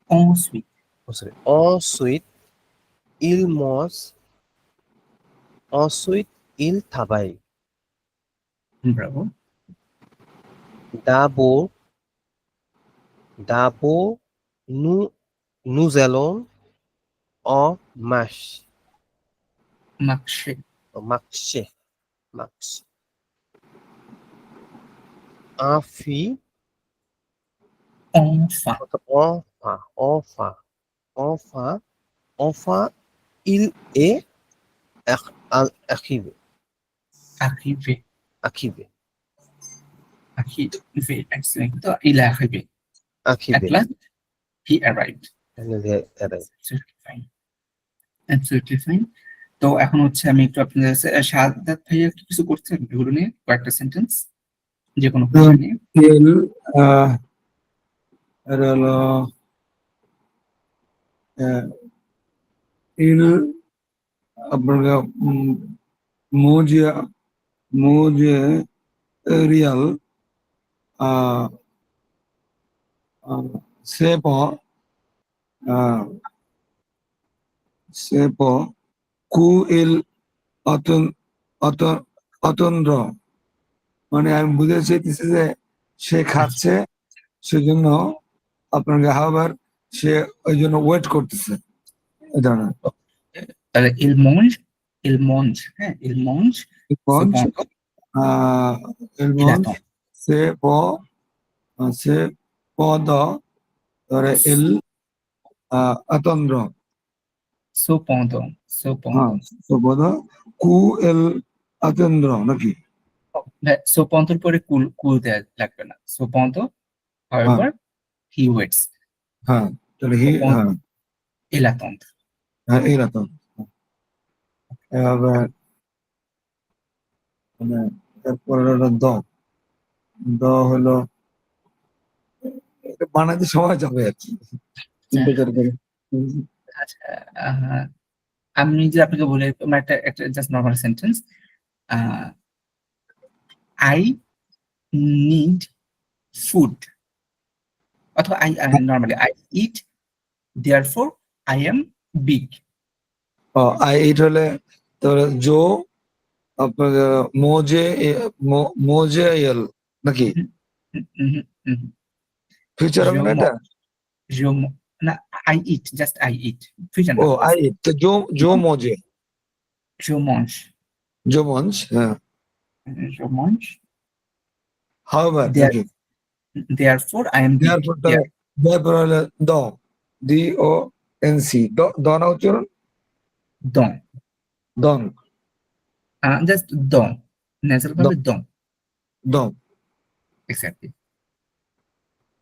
ensuite, Oh, sorry. Ensuite, il mange. Ensuite, il travaille. bravo, D'abord, d'abord, nous allons en marche. marcher, Marcher. Marche. Ensuite, enfin, enfin, il est arrivé. arriver, Arrivé. arriver, excellent. Donc, il est arrivé. At Arrivé. last, he arrived. Absolutely fine. Absolutely fine. তো এখন হচ্ছে আমি একটু আপনাদের কাছে শাহাদাত ভাইয়া কি কিছু করছেন এগুলো নিয়ে কয়েকটা সেন্টেন্স যে কোনো বিষয় নিয়ে ইল এটা হলো ইল আপনার মোজিয়া মোজে রিয়াল সেপ সেপ কু ইল অতন অতন অতন্দ্র, মানে আমি বুঝতে চাইতেছি যে সে খাচ্ছে, সেজন্য আপনাকে হাওয়ার সে ওই জন্য ওয়েট করতেছে এই ধরনের। তাহলে il mange হ্যাঁ il mange cependant il এলমন্ড attend সে সে পদ ধরে এল অতন্দ্র, cependant হ্যাঁ পদ কু এল অতন্দ্র নাকি? cependant এর পরে কুল দেয়া লাগবে না cependant however he waits হ্যাঁ তাহলে হি, cependant হ্যাঁ il attend হ্যাঁ এইরকম। এবার মানে এরপরে হলো দ হলো এটা বানাতে সময় যাবে আর কি, চিন্তা করে করে। আচ্ছা আমি যে আপনাকে বলে আমার একটা just normal sentence I need food অথবা I normally I eat therefore I am big eight হলে তাহলে জো আপনার মোজে এল নাকি ফিউচার হবে না এটা? je না I eat just I eat future ও না আই তো জো মোজে je mange জো মঞ্চ, হ্যাঁ je mange হাওয়ার There- নাকি? therefore I am big দেয়ারপর হলে ডি ও এন সি দ না উচ্চারণ donc দং just donc nasal ভাবে donc Dong exactly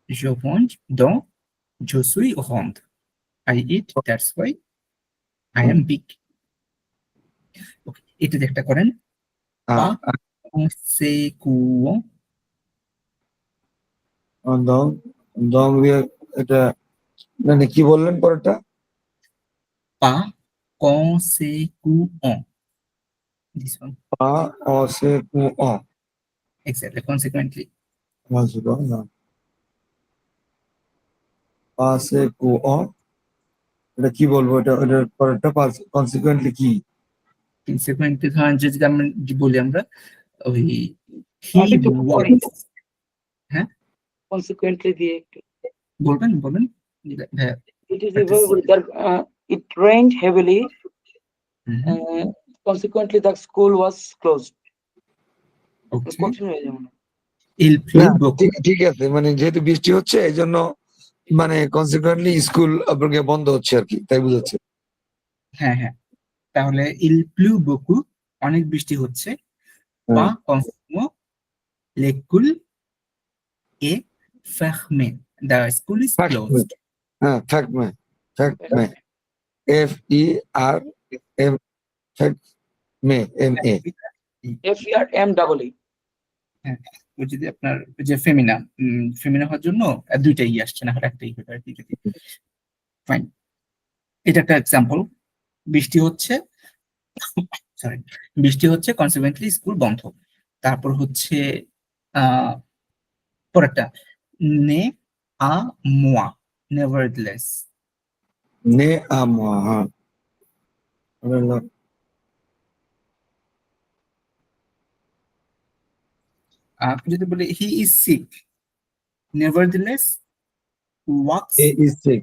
je mange donc je suis ronde I eat that's why I am big okay এটা যে একটা করেন pas conséquent দং দং দিয়ে এটা মানে কি বললেন পরেরটা? pas conséquent this one পা অ সে কু অ exactly consequently পা সে কু অ, এটা কি বলবো? এটা এটার পরেরটা কনসিকুয়েন্টলি কি? consequently ধরেন যদি আমরা বলি আমরা ওই he আমি একটু walks হ্যাঁ consequently দিয়ে একটু বলবেন হ্যাঁ it is a verb that it rained heavily, consequently the school was closed. okay কঠিন হয়ে যাবে না? il না pleut beaucoup ঠিক আছে, মানে যেহেতু বৃষ্টি হচ্ছে এই জন্য মানে কনসিকুয়েন্টলি স্কুল আপনাকে বন্ধ হচ্ছে আর কি, তাই বুঝাচ্ছে। হ্যাঁ হ্যাঁ তাহলে il pleut beaucoup অনেক বৃষ্টি হচ্ছে pas conséquent l'école est fermée the school is closed হ্যাঁ ফ্যাক্টমে এফ ই আর এম ফ্যাক্টমে এম এ FERMEE ওই যদি আপনার ওই যে ফেমিনা হওয়ার জন্য দুইটাই আসছে না হলে একটাই হবে আর কি যদি ফাইন এটা একটা এক্সাম্পল বৃষ্টি হচ্ছে সরি বৃষ্টি হচ্ছে কনসিকুয়েন্টলি স্কুল বন্ধ তারপর হচ্ছে পরেরটা নে আ মোয়া nevertheless. নে আমা, হ্যাঁ এটা হলো আপনি যদি বলি he is sick, nevertheless walks, he is sick,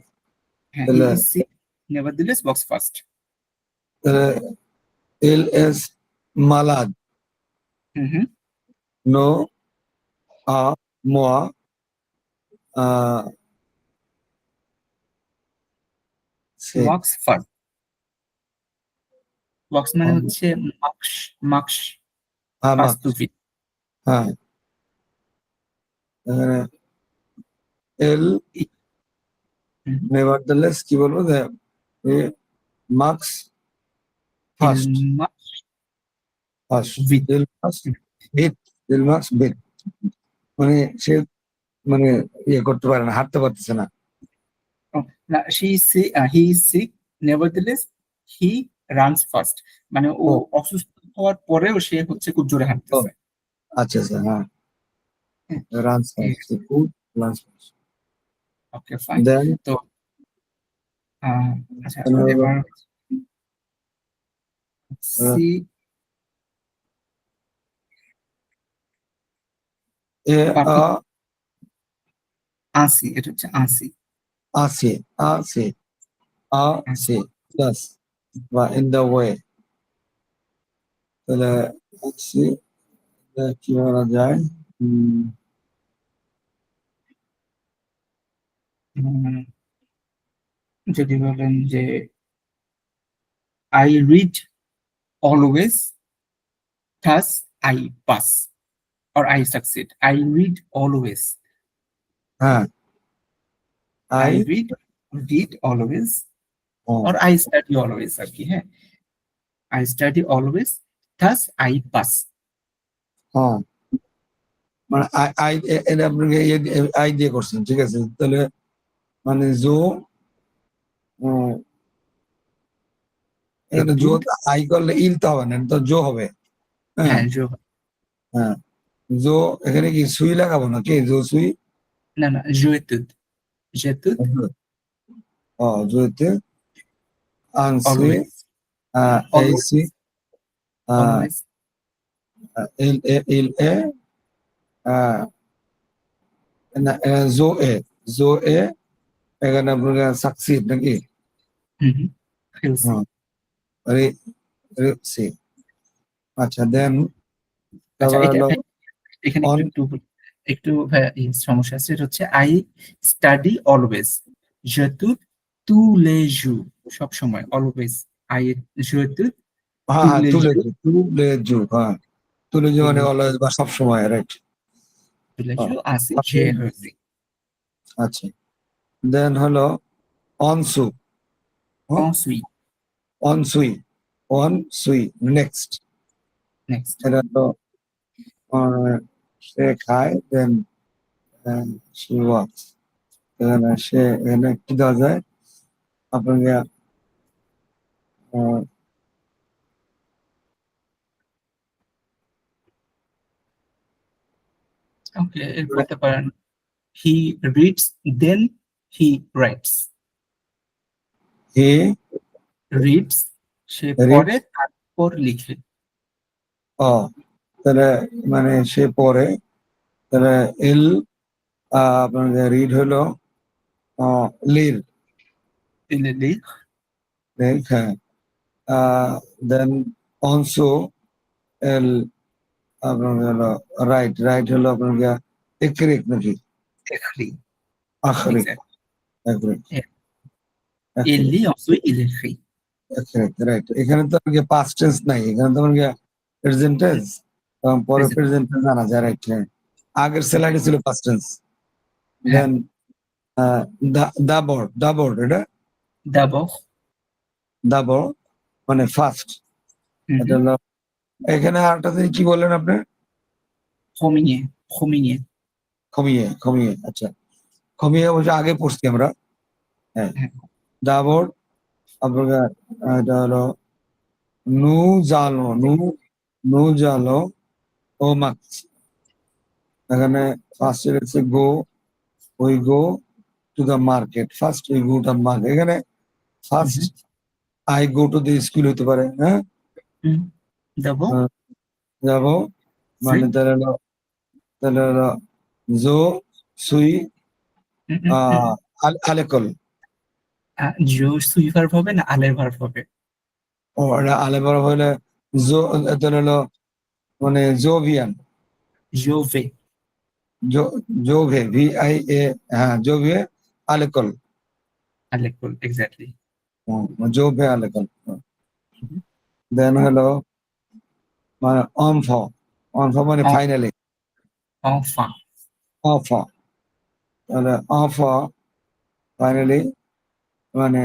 হ্যাঁ, he তাহলে is sick, nevertheless walks fast. তাহলে এল এস মালাদ, হুম হুম, নো আ মোয়া সিক, walks fast. walks মানে হচ্ছে মার্কস, মার্কস আমাক, fast to feet. হ্যাঁ এখানে এল হুম, নেভারথেলেস কি বলবো যে marks first, il march first with. দিল মার্কস বিট, দিল মার্কস বিট, মানে সে মানে ইয়ে করতে পারে না, হাঁটতে পারতেছে না। Oh, না, he is sick, nevertheless he runs fast. মানে ও ও অসুস্থ হওয়ার পরেও সে হচ্ছে খুব জোরে ও হাঁটতেছে। আচ্ছা আচ্ছা, হ্যাঁ হ্যাঁ, runs first, good runs first. Okay fine. Then তো আচ্ছা, হলো এবার সি এ আ আসি, এটা হচ্ছে আসি। আসে, আসে, আসে প্লাস বা ইন দ্য ওয়ে, তাহলে আসে কি বলা যায়? উম, যদি বলেন যে I read always, thus I pass or I succeed. I read always. হ্যাঁ আই I read always ও or I study always আর কি, হ্যাঁ। I study always, thus I pass. হ্যাঁ মানে আই আই এটা আপনাকে আই দিয়ে করছেন, ঠিক আছে, তাহলে মানে জো এখানে জো Good. আই করলে ইল তো হবে না, তো জো হবে। হ্যাঁ হ্যাঁ, হ্যাঁ জো এখানে কি সুই লাগাবো নাকি? জো সুই, না না, j'étude ও জোতে আনসি always, এই always, সি always. ইল এ ইল এ না জো এ, জো এ এখানে আপনার সাকসিড নাকি? হুম, healthy. হ্যাঁ রে রে সি, আচ্ছা দেন আচ্ছা, তারপর এটা হলো এখানে অন, একটু সমস্যা আছে। এটা হচ্ছে I study always, j'étudie tous les jours, সব সময়, অলওয়েজ। আই j'étudie হ্যাঁ tous হ্যাঁ les তুলে jours, তুলে জু, হ্যাঁ তুলে জু tous মানে les অলওয়েজ বা সব সময়, right. jours, assez, j'ai réussi. আচ্ছা দেন হলো অনসু, Ensuite, অনসুই, অন সুই নেক্সট, next. এটা তো সে খায়, দেন সি ওয়াক্স, এখানে সে এখানে কি দেওয়া যায় আপনাকে? ওকে, বলতে পারেন he reads then he writes. He reads say read, পড়ে তারপর লিখে। ও তাহলে মানে সে পড়ে, তাহলে এল আপনাকে রিড হলো লির, il lit, হ্যাঁ দেন অলসো এল আপনার হলো রাইট, রাইট হলো আপনার একরিক নাকি? écrit. আখরিক, Exact. একরিক, il একরিক, lit, ensuite il écrit. একরিক, রাইট। এখানে তো আর পাস্ট টেন্স নাই, এখানে তো আমার প্রেজেন্ট টেন্স, পরে Present. প্রেজেন্ট টেন্স জানা যায়, রাইট। হ্যাঁ আগের স্লাইডে ছিল পাস্ট টেন্স। হ্যাঁ, দেন দা বোর্ড, দা বোর্ড এটা d'abord. দা বোর্ড মানে ফার্স্ট, এটা Mhm. হলো। এখানে আরেকটা জিনিস কি বললেন আপনি? Premier, premier. কমিয়ে, কমিয়ে, আচ্ছা কমিয়ে অবশ্য আগে পড়ছি আমরা। হ্যাঁ হ্যাঁ, দা বোর্ড আপনার এটা হলো নু জালো, নু জালো ও মাক্স, এখানে ফার্স্ট লিখছে go, we go to to the market, first we go to market, এখানে first I go to the school হতে পারে, হ্যাঁ, যাবো যাব, মানে তাহলে হলো জো সুই আলেকল, জো সুই ভার্ব হবে না আলের ভার্ব হবে? ও এটা আলেবার হলে জো, তাহলে হলো মানে জোভিয়ান, জোভে জোভে VIA, হ্যাঁ জোভে আলেকল, আলেকুল, এক্স্যাক্টলি। জোভে আলেকল। দেন হলো মানে অমফ মানে ফাইনালি, enfin অফ, তাহলে অফ ফাইনালি মানে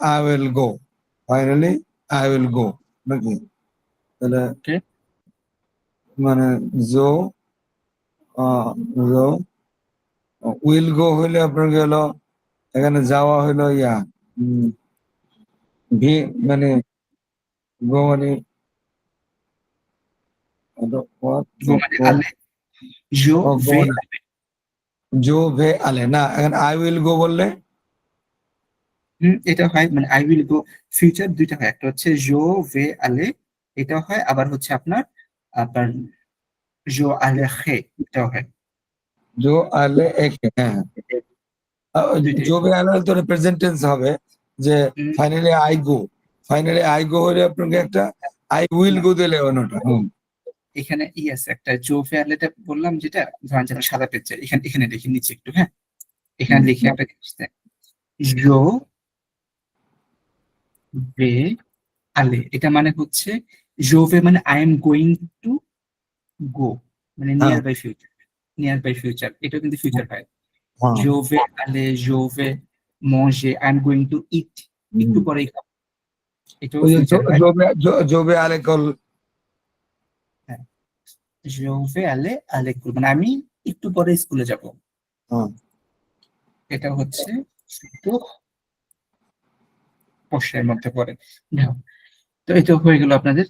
I will go, finally I will go, নাকি? তাহলে Okay. মানে জো জো উইল গো হইলে আপনার গেল এখানে যাওয়া হইলো ইয়া ভি মানে গো মানে গো মানে আলে, জো ভে জো ভে আলে না, এখন আই উইল গো বললে এটা হয়, মানে আই উইল গো ফিউচার দুইটা হয়, একটা হচ্ছে জো ভে আলে, এটা হয়, আবার হচ্ছে আপনার আপনার জো আলে খে, এটাও হয়। জো আলে এক, হ্যাঁ দুইটাই। জো ভে আলে তো প্রেজেন্ট টেন্স হবে, যে হুম, ফাইনালি আই গো হলে আপনাকে একটা আই উইল গো দিলে অন্যটা। এখানে ই আছে একটা জো ভে আলেটা বললাম, যেটা ধরেন যেন সাদা পেজে, এখানে এখানে লিখে নিচে একটু, হ্যাঁ এখানে লিখে একটা জিনিস দেখ, জো ভে আলে, এটা মানে হচ্ছে জোভে মানে I am going to go, মানে হ্যাঁ নিয়ার বাই ফিউচার, এটা কিন্তু ফিউচার হয়। হ্যাঁ জোভে আলে, জোভে মঞ্জে, আই এম গোয়িং টু ইট, একটু পরেই খাবো, এটাও ওই যে ফিউচার হয়। জোবে আলে কল, হ্যাঁ, জোভে আলে আলে মানে আমি একটু পরে স্কুলে যাব, হ্যাঁ এটা হচ্ছে একটু প্রশ্নের মধ্যে পড়ে। যাই হোক, তো এটা হয়ে গেল আপনাদের।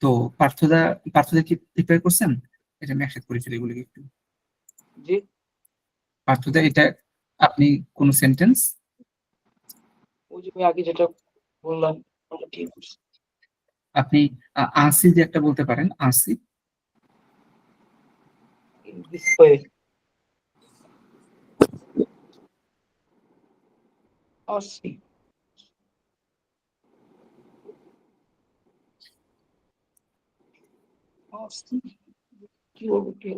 তো পার্থদা কি প্রিপেয়ার করছেন? এটা আমি একসাথে করে ফেলি এগুলো একটু। জি, পার্থদা, এটা আপনি কোন সেন্টেন্স? ওই যে আমি আগে যেটা বললাম ওটা ঠিক আছে। আপনি আসি যে একটা বলতে পারেন, আসি। In this way. আসি, আসি, কি বলবো, কি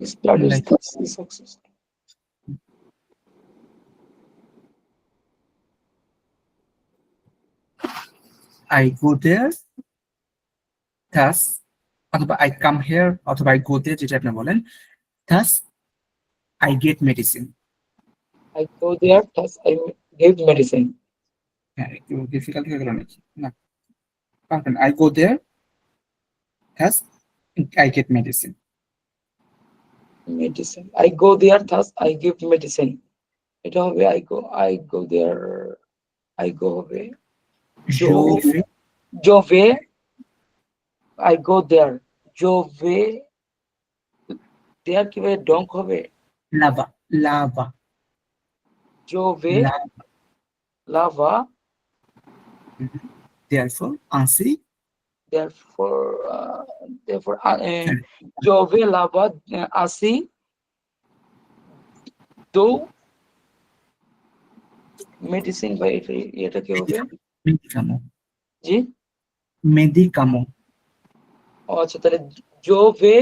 studies Like, the success. I go there, thus, অথবা I come here, অথবা I go there, যেটা আপনি বলেন, thus I get medicine. I go there, thus I give medicine. হ্যাঁ, একটু ডিফিকাল্ট হয়ে গেল নাকি? না, পারবেন। I go there, thus I get medicine. Medicine. I go there, thus I give medicine. এটা হবে I go there, I go হবে Je vais Jove, I go there. Jove, there কিভাবে ডঙ্ক হবে? là-bas, là-bas, Jove, là. lava, Therefore, ainsi, therefore, Jove, lava, আসি, do মেডিসিন বা এটা কি হবে? medicament, জি, medicament. ও আচ্ছা, তাহলে জোভে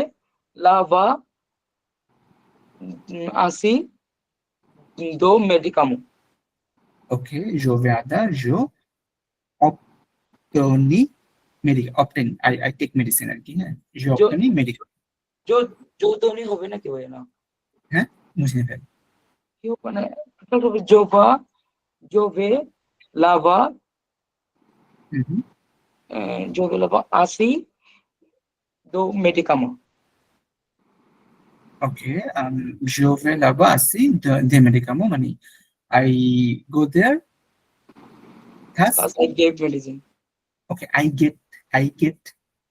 লাভা আসি দো মেডিকামো। Okay, je vais là, je obtain, I take medicine আর কি, হ্যাঁ, je obtain medical, যৌদনি হবে নাকি ভাই? না, হ্যাঁ, মুছে ফেল। কি হবে মানে টোটাল হবে জোভা, জোভে লাভা, জোভে লাভা আসি দো মেডিকামো। Okay, je vais là-bas, ainsi, des médicaments, মানে I go there, thus, Thus I gave medicine. okay, I get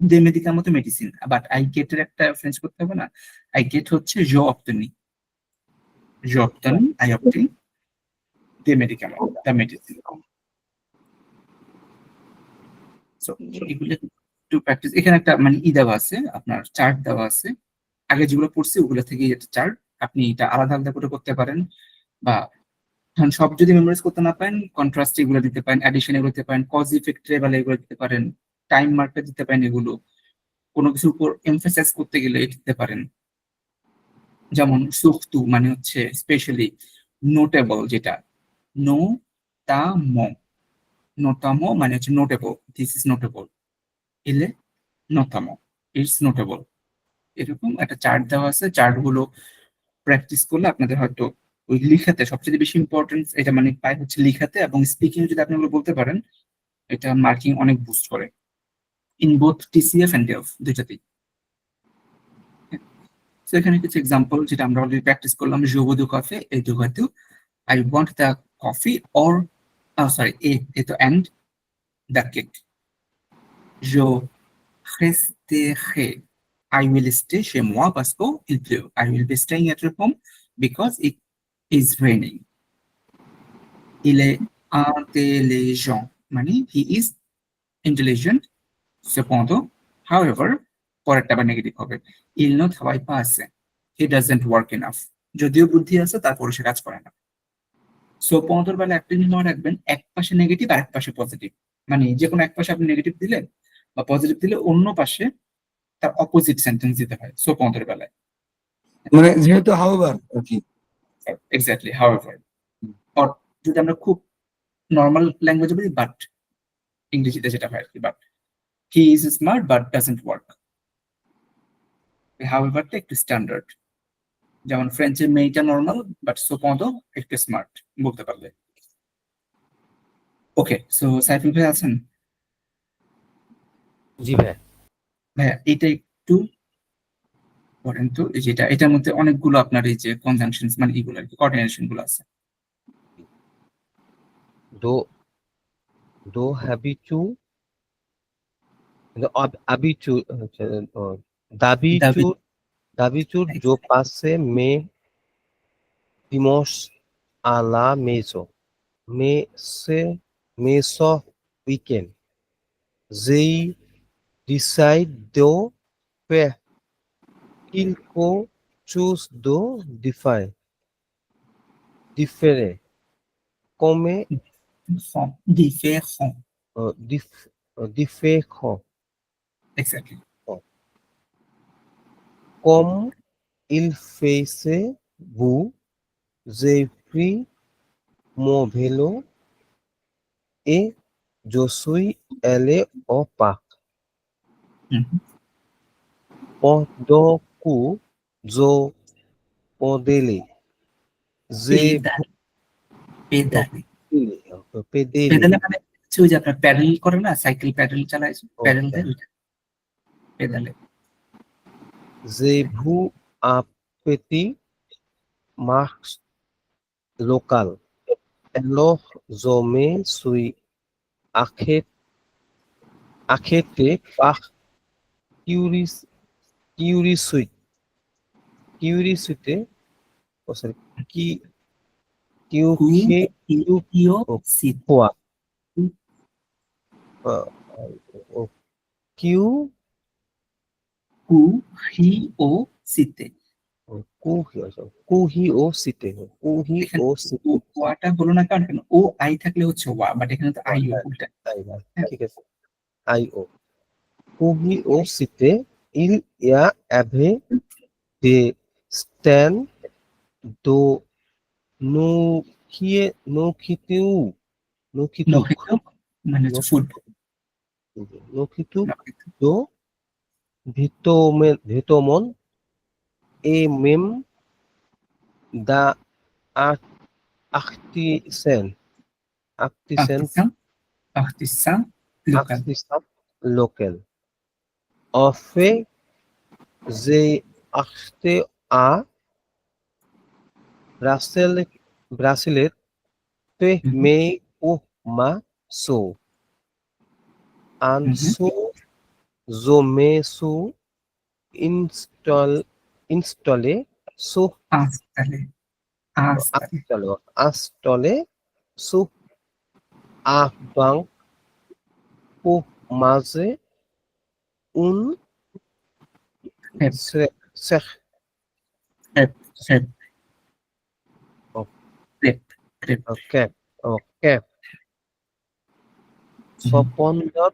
des médicaments, তো মেডিসিন, বাট I get এর একটা ফ্রেঞ্চ করতে হবে না? I get হচ্ছে je obtenir, I obtain the medicament, the medicine. So এগুলো টু প্র্যাকটিস। এখানে একটা মানে দেওয়া আছে, আপনার চার্ট দেওয়া আছে, আগে যেগুলো পড়ছি ওগুলো থেকে একটা চার্ট, আপনি এটা আলাদা আলাদা করে করতে পারেন, বা ধরেন সব যদি মেমোরাইজ করতে না পারেন কন্ট্রাস্ট এগুলো দিতে পারেন, অ্যাডিশন এগুলো দিতে পারেন, কজ ইফেক্ট ট্রেবল এগুলো দিতে পারেন, টাইম মার্কার দিতে পারেন, এগুলো কোনো কিছুর উপর এমফাসাইজ করতে গেলে এটা দিতে পারেন। যেমন সুখতু মানে হচ্ছে স্পেশালি, নোটেবল যেটা নো তা ম, নোটামো মানে হচ্ছে নোটেবল, দিস ইজ নোটেবল, এলে নোটামো, ইটস নোটেবল। এরকম একটা চার্ট দেওয়া আছে, চার্ট গুলো প্র্যাকটিস করলে আপনাদের হয়তো ওই লিখাতে সবচেয়ে বেশি ইম্পর্টেন্স এটা মানে পায় হচ্ছে লিখাতে, এবং স্পিকিং যদি আপনি ওগুলো বলতে পারেন এটা মার্কিং অনেক বুস্ট করে in both TCF and TF দুইটাতেই। সো এখানে কিছু এক্সাম্পল যেটা আমরা অলরেডি প্র্যাকটিস করলাম, je veux du café et du gâteau, I want the coffee or sorry et to end the cake, je resterai, I will stay chez moi parce qu'il pleut, I will be staying at home because it is raining. Il est intelligent, মানে he is intelligent, cependant, however, পরেরটা আবার নেগেটিভ হবে, il ne travaille pas assez, he doesn't work enough, যদিও বুদ্ধি আছে তারপরে সে কাজ করে না। সো পনেরোর বেলা একটা জিনিস মনে রাখবেন, এক পাশে নেগেটিভ আর এক পাশে পজিটিভ, মানে যে কোনো এক পাশে আপনি নেগেটিভ দিলেন বা পজিটিভ দিলে অন্য পাশে তার অপোজিট সেন্টেন্স দিতে হয় সো পনেরোর বেলায়। মানে যেহেতু হাউবার আর কি, এক্স্যাক্টলি, হাউএভার, অর যদি আমরা খুব নর্মাল ল্যাঙ্গুয়েজে বলি বাট, ইংরেজিতে যেটা হয় আর কি, but he is smart but doesn't work, হাউএভারটা একটু স্ট্যান্ডার্ড। যেমন ফ্রেঞ্চের মেয়েটা নর্মাল বাট সো পনেরো একটু স্মার্ট বলতে পারলে। ওকে, সো সাইফুল ভাই আছেন? জি ভাইয়া। ভাইয়া এটা একটু বলেন তো, এই যেটা এটার মধ্যে অনেকগুলো আপনার এই যে কনজাংশন মানে এগুলো আর কি কোঅর্ডিনেশন গুলো আছে। Do do habitude habitude d'habitude d'habitude je passe mes dimanches à la maison, mais ce week-end j'ai décidé de faire quelque chose de différent comme Différent, différent exactly. comme il faisait beau, j'ai pris mon vélo et je suis allé au parc. Mhm. Pendant que je pédalais, j'ai পেদালে, pédalé. পেদালে মানে হচ্ছে ওই যে আপনার প্যাডেল করে না, সাইকেল প্যাডেল চালায়, প্যাডেল দেয় ওইটা পেদালে। J'ai vu un petit marché local. Alors je me suis acheté par curiosité. Oh, sorry, Curiosity, quoi? Q curiosity, curiosité. এখানে ওয়াটা হলো না কারণ এখানে ও আই থাকলে হচ্ছে ওয়া, বাট এখানে তো আই ও উল্টা। ঠিক আছে। I.O. Curiosité, il y avait des stands de nourriture নখিত মানে হচ্ছে food, de vitamines et même d'artisans artisan local. locaux. En fait, j'ai acheté un bracelet fait mais pour ma soeur. And so je me suis installé sur Astale. Astole su abang po maze un Hep. sek Hep. Hep. Oh. Crep. Crep. okay okay Cependant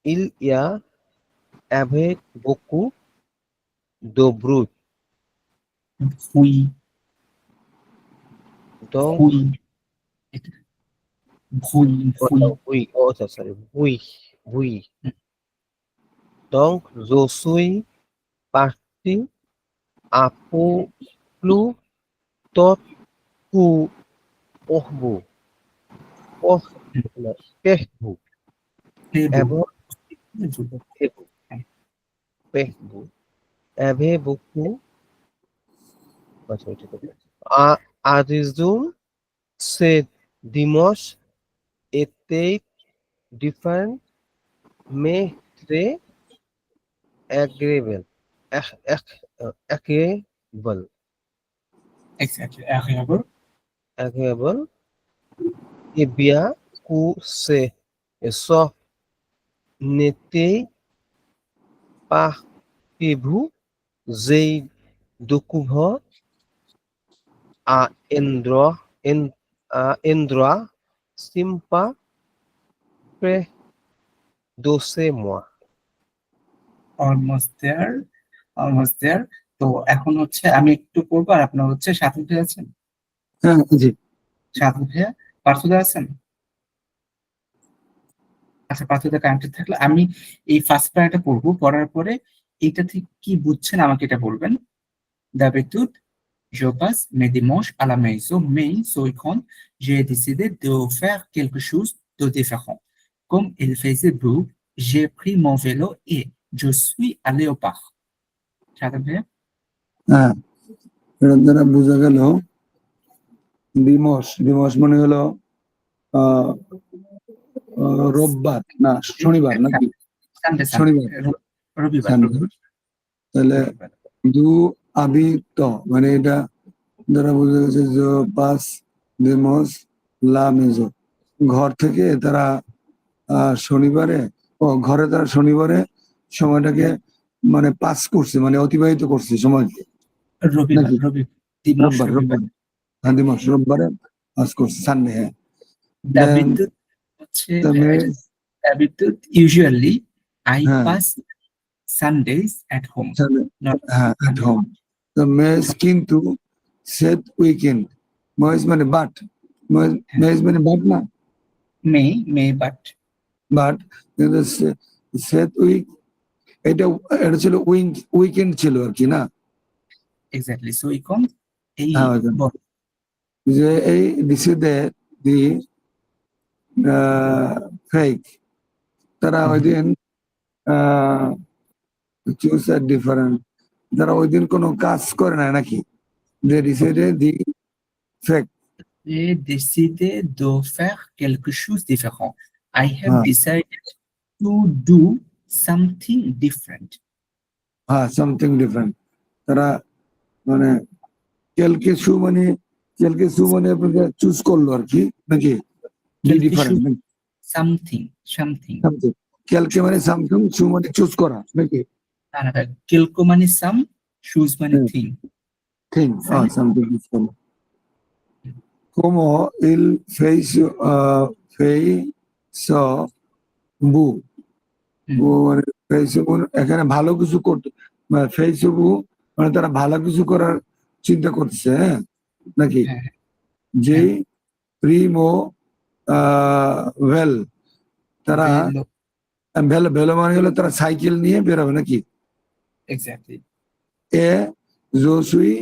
il y a avec beaucoup de bruit Fui. donc Fui. Fui. Fui. oui oh ça sorry oui oui donc je suis parti à plus tôt que vous vous Table. vous avez beaucoup à raison ce dimanche était différent mais très agréable agréable Exactly. Agréable. agréable et bien que ça n'était pas prévu, j'ai découvert un endroit sympa près de chez moi. Almost there. Almost there. তো এখন হচ্ছে আমি একটু পড়বো আর আপনার হচ্ছে সাথে উঠে আছেন হ্যাঁ জি সাথে উঠে পার্থদা আছেন আচ্ছা পার্থদা কানেক্টেড থাকলে আমি এই ফার্স্ট প্যারাটা পড়বো পড়ার পরে এটা থেকে কি বুঝছেন আমাকে এটা বলবেন d'habitude je passe mes dimanches à la maison mais ce week-end j'ai décidé de faire quelque chose de différent comme il faisait beau j'ai pris mon vélo et je suis allé au parc সাথে উঠে হ্যাঁ এটার দ্বারা বোঝা গেল দিমস দিমস মানে হলো আহ রোববার না শনিবার নাকি সানডে শনিবার রবিবার Sunday। তাহলে দু আবিত মানে এটা দ্বারা বোঝা গেছে যে পাস দিমস লা মেজো ঘর থেকে তারা শনিবারে ঘরে তারা শনিবারে সময়টাকে মানে পাস করছে মানে অতিবাহিত করছে সময়কে রবিবার নাকি? দিবস রোববার রবিবার হ্যাঁ দিমস রোববারে পাস করছে সানডে হ্যাঁ d'habitude হচ্ছে তারপরে d'habitude usually I হ্যাঁ pass Sundays at home not হ্যাঁ at home তো মেস কিন্তু সেট উইকেন্ড ময়েস মানে বাট মেস মানে বাট না May but বাট কিন্তু সেট এটা এটা ছিল উইকেন্ড ছিল আর কি না exactly so icon এই হ্যাঁ যে এই ডিসিডে দি ফেক তারা ওই দিন চুজ আর ডিফারেন্ট তারা ওই দিন কোনো কাজ করে না নাকি যে ডিসিডে দি fake j'ai décidé de faire quelque chose de différent I have হ্যাঁ decided to do something different হ্যাঁ সামথিং ডিফারেন্ট তারা মানে কেলকে শু মানে আপনাকে চুজ করলো আর কি নাকি quelque different chose something something কেলকে মানে সামথিং শু মানে চুজ করা নাকি না না quelque মানে some shoes মানে হুম। thing thing Right. Something choose করলো como il fez bu হুম। মানে ফেসবুক এখানে ভালো কিছু করতে ফেসবুক মানে তারা ভালো কিছু করার চিন্তা করছে হ্যাঁ নাকি হ্যাঁ যে প্রিমো ভেল তারা ভেলো ভেলো মানে হলো তারা সাইকেল নিয়ে বেরোবে নাকি exactly এ জোসুই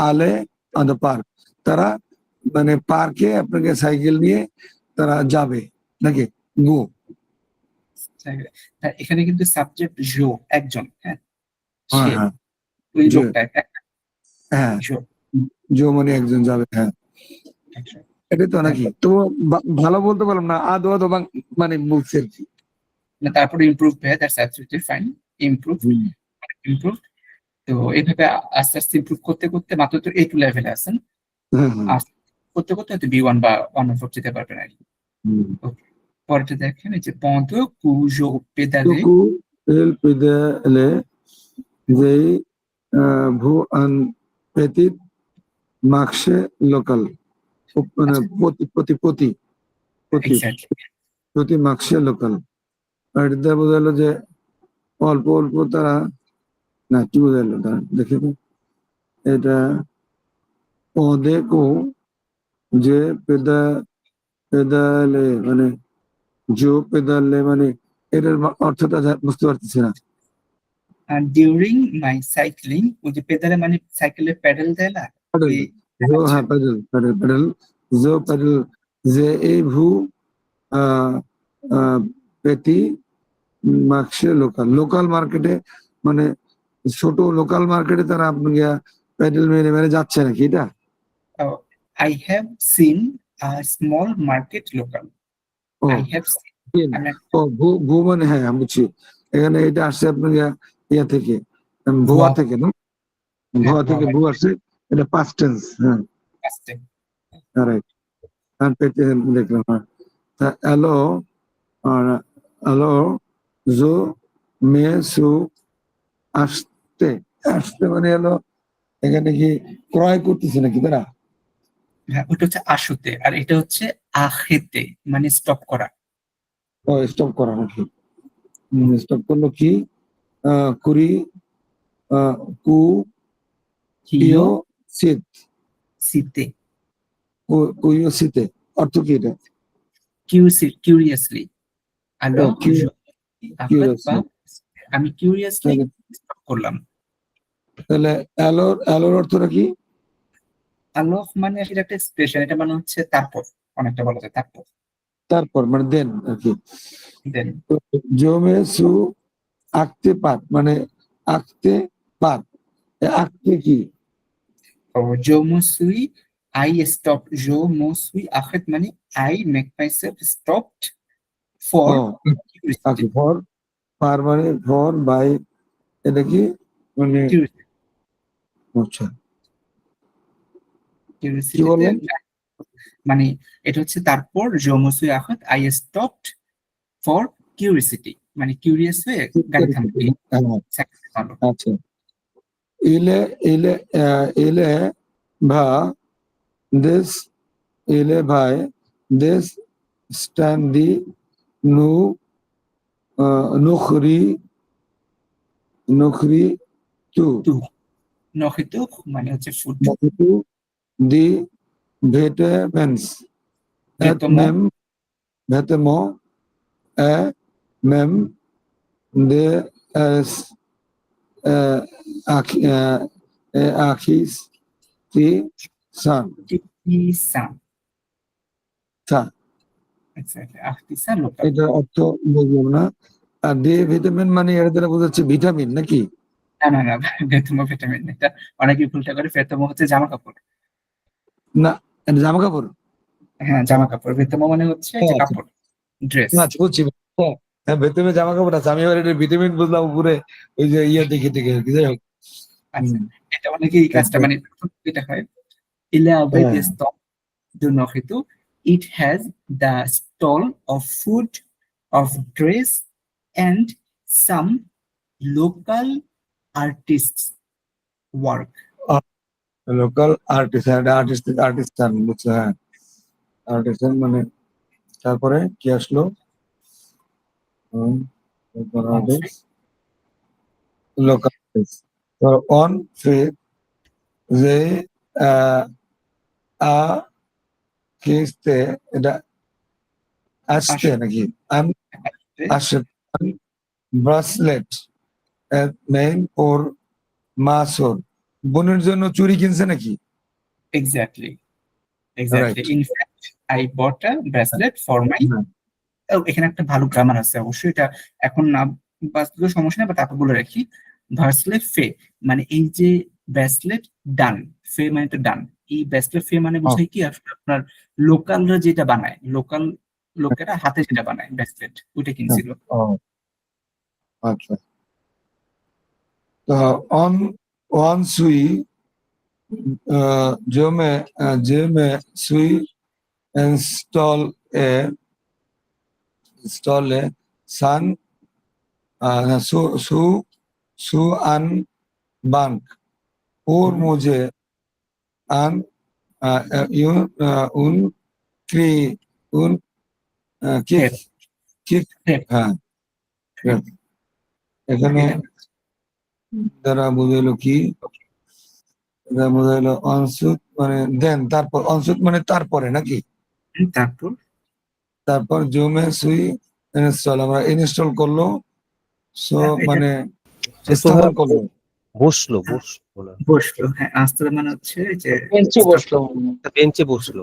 আলে অন দ্য পার্ক তারা মানে পার্কে আপনাকে সাইকেল নিয়ে তারা যাবে নাকি গো এখানে কিন্তু সাবজেক্ট জো একজন হ্যাঁ হ্যাঁ সে হ্যাঁ ওই জো। লোকটা হ্যাঁ জো জো মানে একজন যাবে হ্যাঁ একজন। এটাই তো নাকি তো ভালো বলতে পারলাম না আদো আদো মানে বলছি আর কি না, তারপরে ইমপ্রুভ হয়ে that's absolutely fine improve improve তো এইভাবে আস্তে আস্তে ইমপ্রুভ করতে করতে মাত্র তো A2 লেভেলে আছেন, হ্যাঁ হ্যাঁ আস্তে করতে করতে হয়তো B1 বা 1 যেতে পারবেন আর কি। হুম। পরেরটা দেখেন, এই যে pendant que je pédalais, Tuku il pedale dei an petit marché local. মানে আচ্ছা প্রতি এক্স্যাক্টলি মার্কসে লোকাল। আর এটা বোঝালো যে অল্প অল্প তারা, না কি বোঝালো তারা দেখে তো, এটা দেখো যে পেদালে মানে পেদালে মানে এটার অর্থটা বুঝতে পারতেছি না। ডিউরিং মাই সাইক্লিং, ওই যে পেদালে মানে সাইকেলের প্যাডেল দেয় না, প্যাডেল, এই হ্যাঁ প্যাডেল প্যাডেল যে এই পেতি মার্কসে লোকাল মার্কেটে, মানে ছোট লোকাল মার্কেটে তারা আপনাকে প্যাডেল মেরে মেরে যাচ্ছে নাকি এটা? I have seen a small market local, ও আই হ্যাভ সিন, ও ভু মানে হ্যাঁ আমি বুঝছি, এখানে এটা আসছে আপনার ইয়া থেকে, ভুয়া ভুয়া, থেকে না, ভুয়া থেকে ভু আসছে, এটা পাস্ট টেন্স। হ্যাঁ রাইট, পেতে দেখলাম। হ্যাঁ তা এলো জো মে সু আসতে, আসতে মানে এলো এখানে কি ক্রয় করতেছে নাকি তারা? হ্যাঁ ওটা হচ্ছে আশুতে, আর এটা হচ্ছে আখেতে মানে স্টপ করা। ও স্টপ করা নাকি? স্টপ করলো কি? কুড়ি কু কিও ইয় সিত, সিতে, কুইয় সিতে অর্থ কি এটা? কিউরিয়াসলি, আলো ও আখেত বা কিউরিয়াসলি। আমি কিউরিয়াসলি স্টপ করলাম। তাহলে অ্যালোর অর্থটা কি? আলোফ মানে আসলে একটা এক্সপ্রেশন, এটা মানে হচ্ছে তারপর, অনেকটা বলা যায় তারপর, তারপর মানে দেন আর কি। দেন। জমে সু আঁকতে পার মানে আঁকতে পার, আঁকতে কি? Jo me suis, I stopped, Jo me suis আখেত মানে I make myself stopped for O curiosity. আচ্ছা, পার মানে ফর বাই, এটা কি মানে? Curiosity, আচ্ছা কি curiosity তে বললেন? মানে এটা হচ্ছে তারপর Jo me suis আখেত I stopped for curiosity, মানে কিউরিয়াস হয়ে গাড়ি থামাই। হ্যাঁ, ভালো। আচ্ছা। ইলে ইলে ইলে ভা দেশ, ইলে ভাই দেশ স্ট্যান্ড দি নু নুখরি নুখরি টু তু নখিত মানে হচ্ছে ফুড, টু দি ভেটেমেন্স এট বেতম মেম ভেটেমো এ মেম de es akis ti san কিসান, ta, এক্স্যাক্টলি আখতিসান লোকাল। এটা অর্থ বুঝলাম না। আর ডি ভিটামিন মানে এর দ্বারা বোঝাচ্ছে ভিটামিন নাকি? না বেতম ভিটামিন, এটা অনেকে ভুলটা করে, বেতম হচ্ছে জামা কাপড়। না এটা জামা কাপড়। হ্যাঁ জামা কাপড়, বেতম মানে হচ্ছে যে আচ্ছা কাপড়, ড্রেস। আচ্ছা বুঝছি। হ্যাঁ হ্যাঁ, ভেতরে জামা কাপড় আছে, আমি এবার এটা ভিটামিন বুঝলাম উপরে ওই যে ইয়ে দেখে দেখে আর কি, যাই হোক। আচ্ছা এটা অনেকে এই কাজটা আচ্ছা, মানে এটা হয়। Il avait হ্যাঁ des stalls de nourriture. It has the stall of food, of dress, and some local artists' work. Local artist, আর্টিস্টান বুঝছো? হ্যাঁ আর্টিস্টান মানে, তারপরে কি আসলো? On আর্টিস্ট লোকাল, অন ফেথ যে আ কিস্তে, এটা আসতে নাকি? আন আসে ব্রাসলেট মেইন ওর মাসোর, বোনের জন্য চুরি কিনছে নাকি? exactly, right. In fact, I bought a bracelet for my. এখানে একটা ভালো গ্রামার আছে অবশ্যই, এটা এখন না বাস্তবে সমস্যা না, বাট তারপর বলে রাখি। ভার্সলে ফে মানে এই যে ব্রেসলেট ডান, ফে মানে তো ডান, এই ব্রেসলেট ফে মানে বোঝায় কি আসলে আপনার লোকালরা যেটা বানায়, লোকেরা হাতে যেটা বানায় ব্রেসলেট, ওইটা কিনছিল। আচ্ছা, তো অন ওয়ান সুই যে মে সুই ইনস্টল এ সান সু সু সু আন bank और मुझे an un क्री un किक किक হ্যাঁ এখানে দ্বারা বোঝাইলো কি দ্বারা বোঝাইলো অনসুত মানে দেন তারপর অনসুত মানে তারপরে নাকি তারপর তারপর জুমে সুই ইনস্টল আমরা ইনস্টল করলো সো এটা মানে ছোট স্থাপন ভাই করলো বসলো বসলো না বসলো, হ্যাঁ আসতে মানে হচ্ছে যে বেঞ্চে বসলো, বেঞ্চে বসলো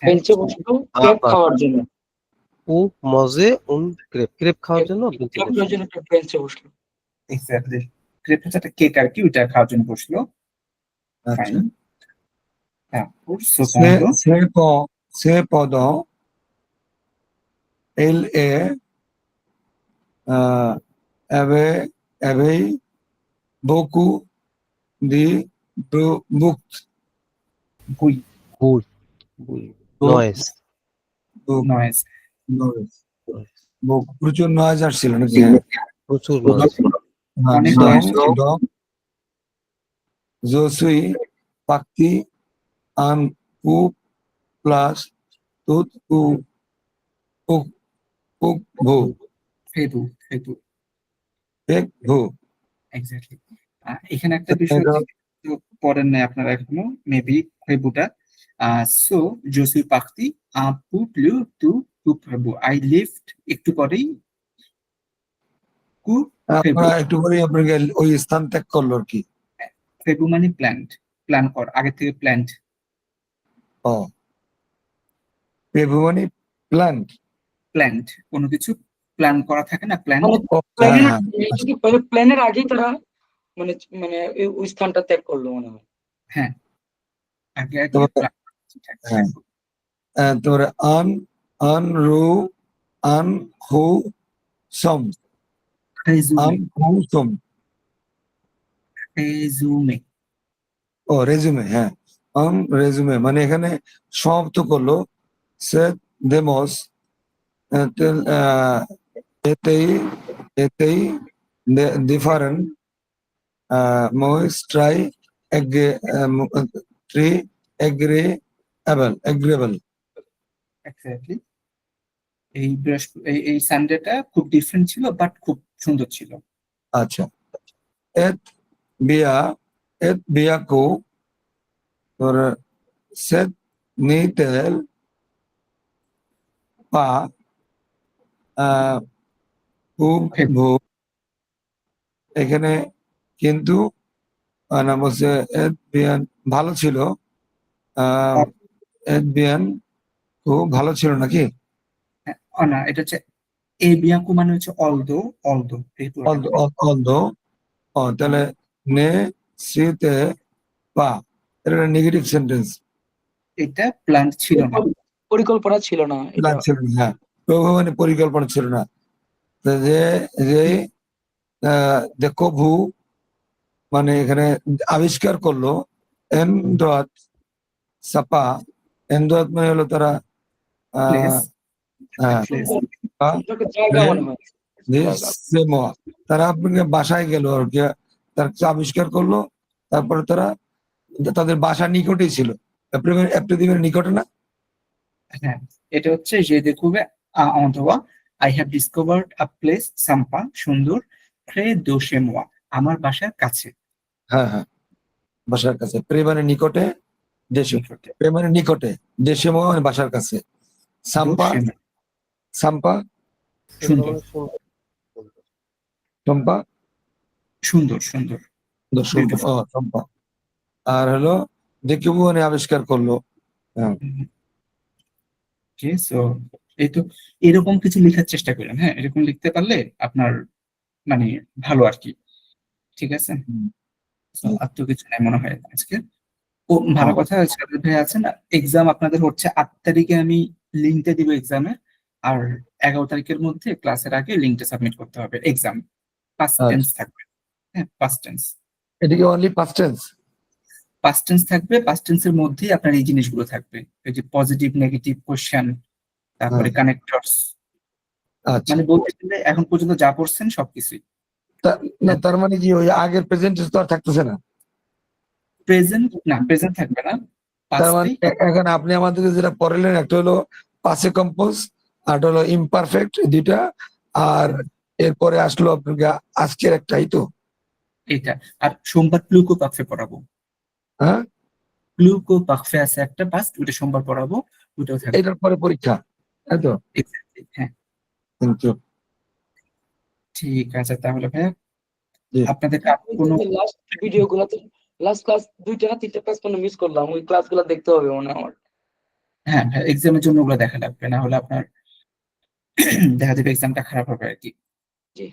বেঞ্চে বসলো ক্রেপ খাওয়ার জন্য, ও মজে উন ক্রেপ ক্রেপ খাওয়ার জন্য বেঞ্চে ক্রেপ বসলো খাওয়ার জন্য একটা বেঞ্চে বসলো। এক্স্যাক্টলি ক্রেপ হচ্ছে একটা কেক আর কি, ওইটা খাওয়ার জন্য বসলো। আচ্ছা ফাইন, তারপর সে সেকন্ড সে প সে পদ এল এ অ্যাবে অ্যাবেই বকু দি বুক বুই বুই বুই নয়েস নয়েজ, প্রচুর নয়েজ আসছিল নাকি প্রচুর নয়েস হ্যাঁ অনেক ডং noise। ডং জোসুই পাক্তি আন পু প্লাস তুত পু পুক পুক ভু ফেদু ফেদু পেক ভু এক্স্যাক্টলি। এখানে একটা বিষয় তো পড়েন নাই আপনারা এখনো মেবি ফেবুটা। সো জোসি পাখতি আপু প্লু তু তু ফেবু আই লিফট একটু পরেই কু ফেবু। আমরা একটু করে আপনাকে ওই স্থান ত্যাগ করলো আর কি ফেবু মানে প্ল্যান্ট, প্ল্যান কর আগে থেকে প্ল্যান্ট। ও পেভু মানে প্ল্যান্ট প্ল্যান্ট কোনো কিছু প্ল্যান করা থাকে না, প্ল্যান্ট। মানে হ্যাঁ প্ল্যানের হ্যাঁ প্ল্যানের আগেই তারা মানে মানে ওই স্থানটা ত্যাগ করলো মনে হয়। হ্যাঁ আগে আগে তো- plan হ্যাঁ তারপরে আন আন রু আন হু সম আন হু সম রেজুমে ও রেজুমে হ্যাঁ আন রেজুমে মানে এখানে সমাপ্ত করলো সেট দেমস এতেই এতেই different try tree agreeable exactly. এই এই সানডেটা খুব ডিফারেন্ট ছিল বাট খুব সুন্দর ছিল। আচ্ছা এত বিয়া এত বিয়াকু তোর সেট নিতেল পা ভু এখানে কিন্তু না বলছে এত বিয়ান ভালো ছিল এত বিয়ান খুব ভালো ছিল নাকি না এটা হচ্ছে এ বিয়াকু মানে হচ্ছে অলদো অলদো এই পুরোটা। অলদো তাহলে নে সিতে পা এটা নেগেটিভ সেন্টেন্স এটা প্ল্যান ছিল না। পরিকল্পনা ছিল না এটা। ছিল না হ্যাঁ মানে পরিকল্পনা ছিল না তো যে যে দেখো ভূ মানে এখানে আবিষ্কার করলো এন্ড্রয়েড সাপা এন্ড্রয়েড মানে হলো তারা প্লেস হ্যাঁ প্লেস এটাকে জায়গা মনে হয়। তারা আপনাকে বাসায় গেল আর কি তারা কিছু আবিষ্কার করলো তারপরে তারা তাদের বাসা নিকটেই ছিল এপ্রিমের নিকটে না হ্যাঁ এটা হচ্ছে যে দেখবে অথবা I have discovered a place সাম্পা সুন্দর ক্রে দোষে মোয়া আমার বাসার কাছে। হ্যাঁ হ্যাঁ বাসার কাছে প্রেমানের নিকটে দেশে নিকটে। প্রেমানের নিকটে দেশে মানে বাসার কাছে সাম্পা দোষে মোয়া। সাম্পা সুন্দর চম্পা সুন্দর সুন্দর Beautiful. চম্পা আর হলো দেখে মানে আবিষ্কার করলো হ্যাঁ সো এই তো এরকম কিছু লেখার চেষ্টা করেন, হ্যাঁ এরকম লিখতে পারলে আপনার মানে ভালো আর কি। ঠিক আছে, হুম। So, আর তো কিছু নাই মনে হয় আজকে। ও ভালো হ্যাঁ। কথা, সাবির ভাই আছেন, এক্সাম আপনাদের হচ্ছে 8 তারিখে, আমি লিঙ্কটা দিব এক্সামে, আর 11 তারিখের মধ্যে ক্লাসের আগে লিঙ্কটা সাবমিট করতে হবে। এক্সাম পাস্ট আচ্ছা। টেন্স থাকবে, হ্যাঁ পাস্ট টেন্স। এটা কি only past tense? Past tense থাকবে, পাস্ট টেন্সের মধ্যেই আপনার এই জিনিসগুলো থাকবে, এই যে পজিটিভ নেগেটিভ কোশ্চেন, তারপরে হ্যাঁ। কানেক্টরস, আচ্ছা, মানে বলতে গেলে এখন পর্যন্ত যা পড়ছেন সবকিছুই। না তার মানে কি ওই আগের প্রেজেন্ট তো আর থাকতেছে না? প্রেজেন্ট না, প্রেজেন্ট থাকবে না, তার মানে পাস্টেই। এখন আপনি আমাদেরকে যেটা পড়ালেন একটা হলো পাসে কম্পোজ, আর একটা হলো ইমপারফেক্ট দুইটা, আর এরপরে আসলো আপনার আজকের একটাই তো। এটা আর সোমবার প্লুকো পাকফে পড়াবো, হ্যাঁ, প্লুকো পাকফে আছে একটা পাস্ট, ওটা সোমবার পড়াবো, ওটাও থাকবে। এটার পরে পরীক্ষা, তাই তো? Exactly, হ্যাঁ। কিন্তু ঠিক আছে তাহলে ভাইয়া, জি। আপনাদের আর কোনো লাস্ট ভিডিও গুলাতে লাস্ট ক্লাস 2টা না 3টা ক্লাস কোনো মিস করলাম, ওই ক্লাসগুলো দেখতে হবে মনে হয় আমার। হ্যাঁ ভাই, এক্সামের জন্য ওগুলো দেখা লাগবে, না হলে আপনার দেখা যাবে এক্সামটা খারাপ হবে আর কি। জি।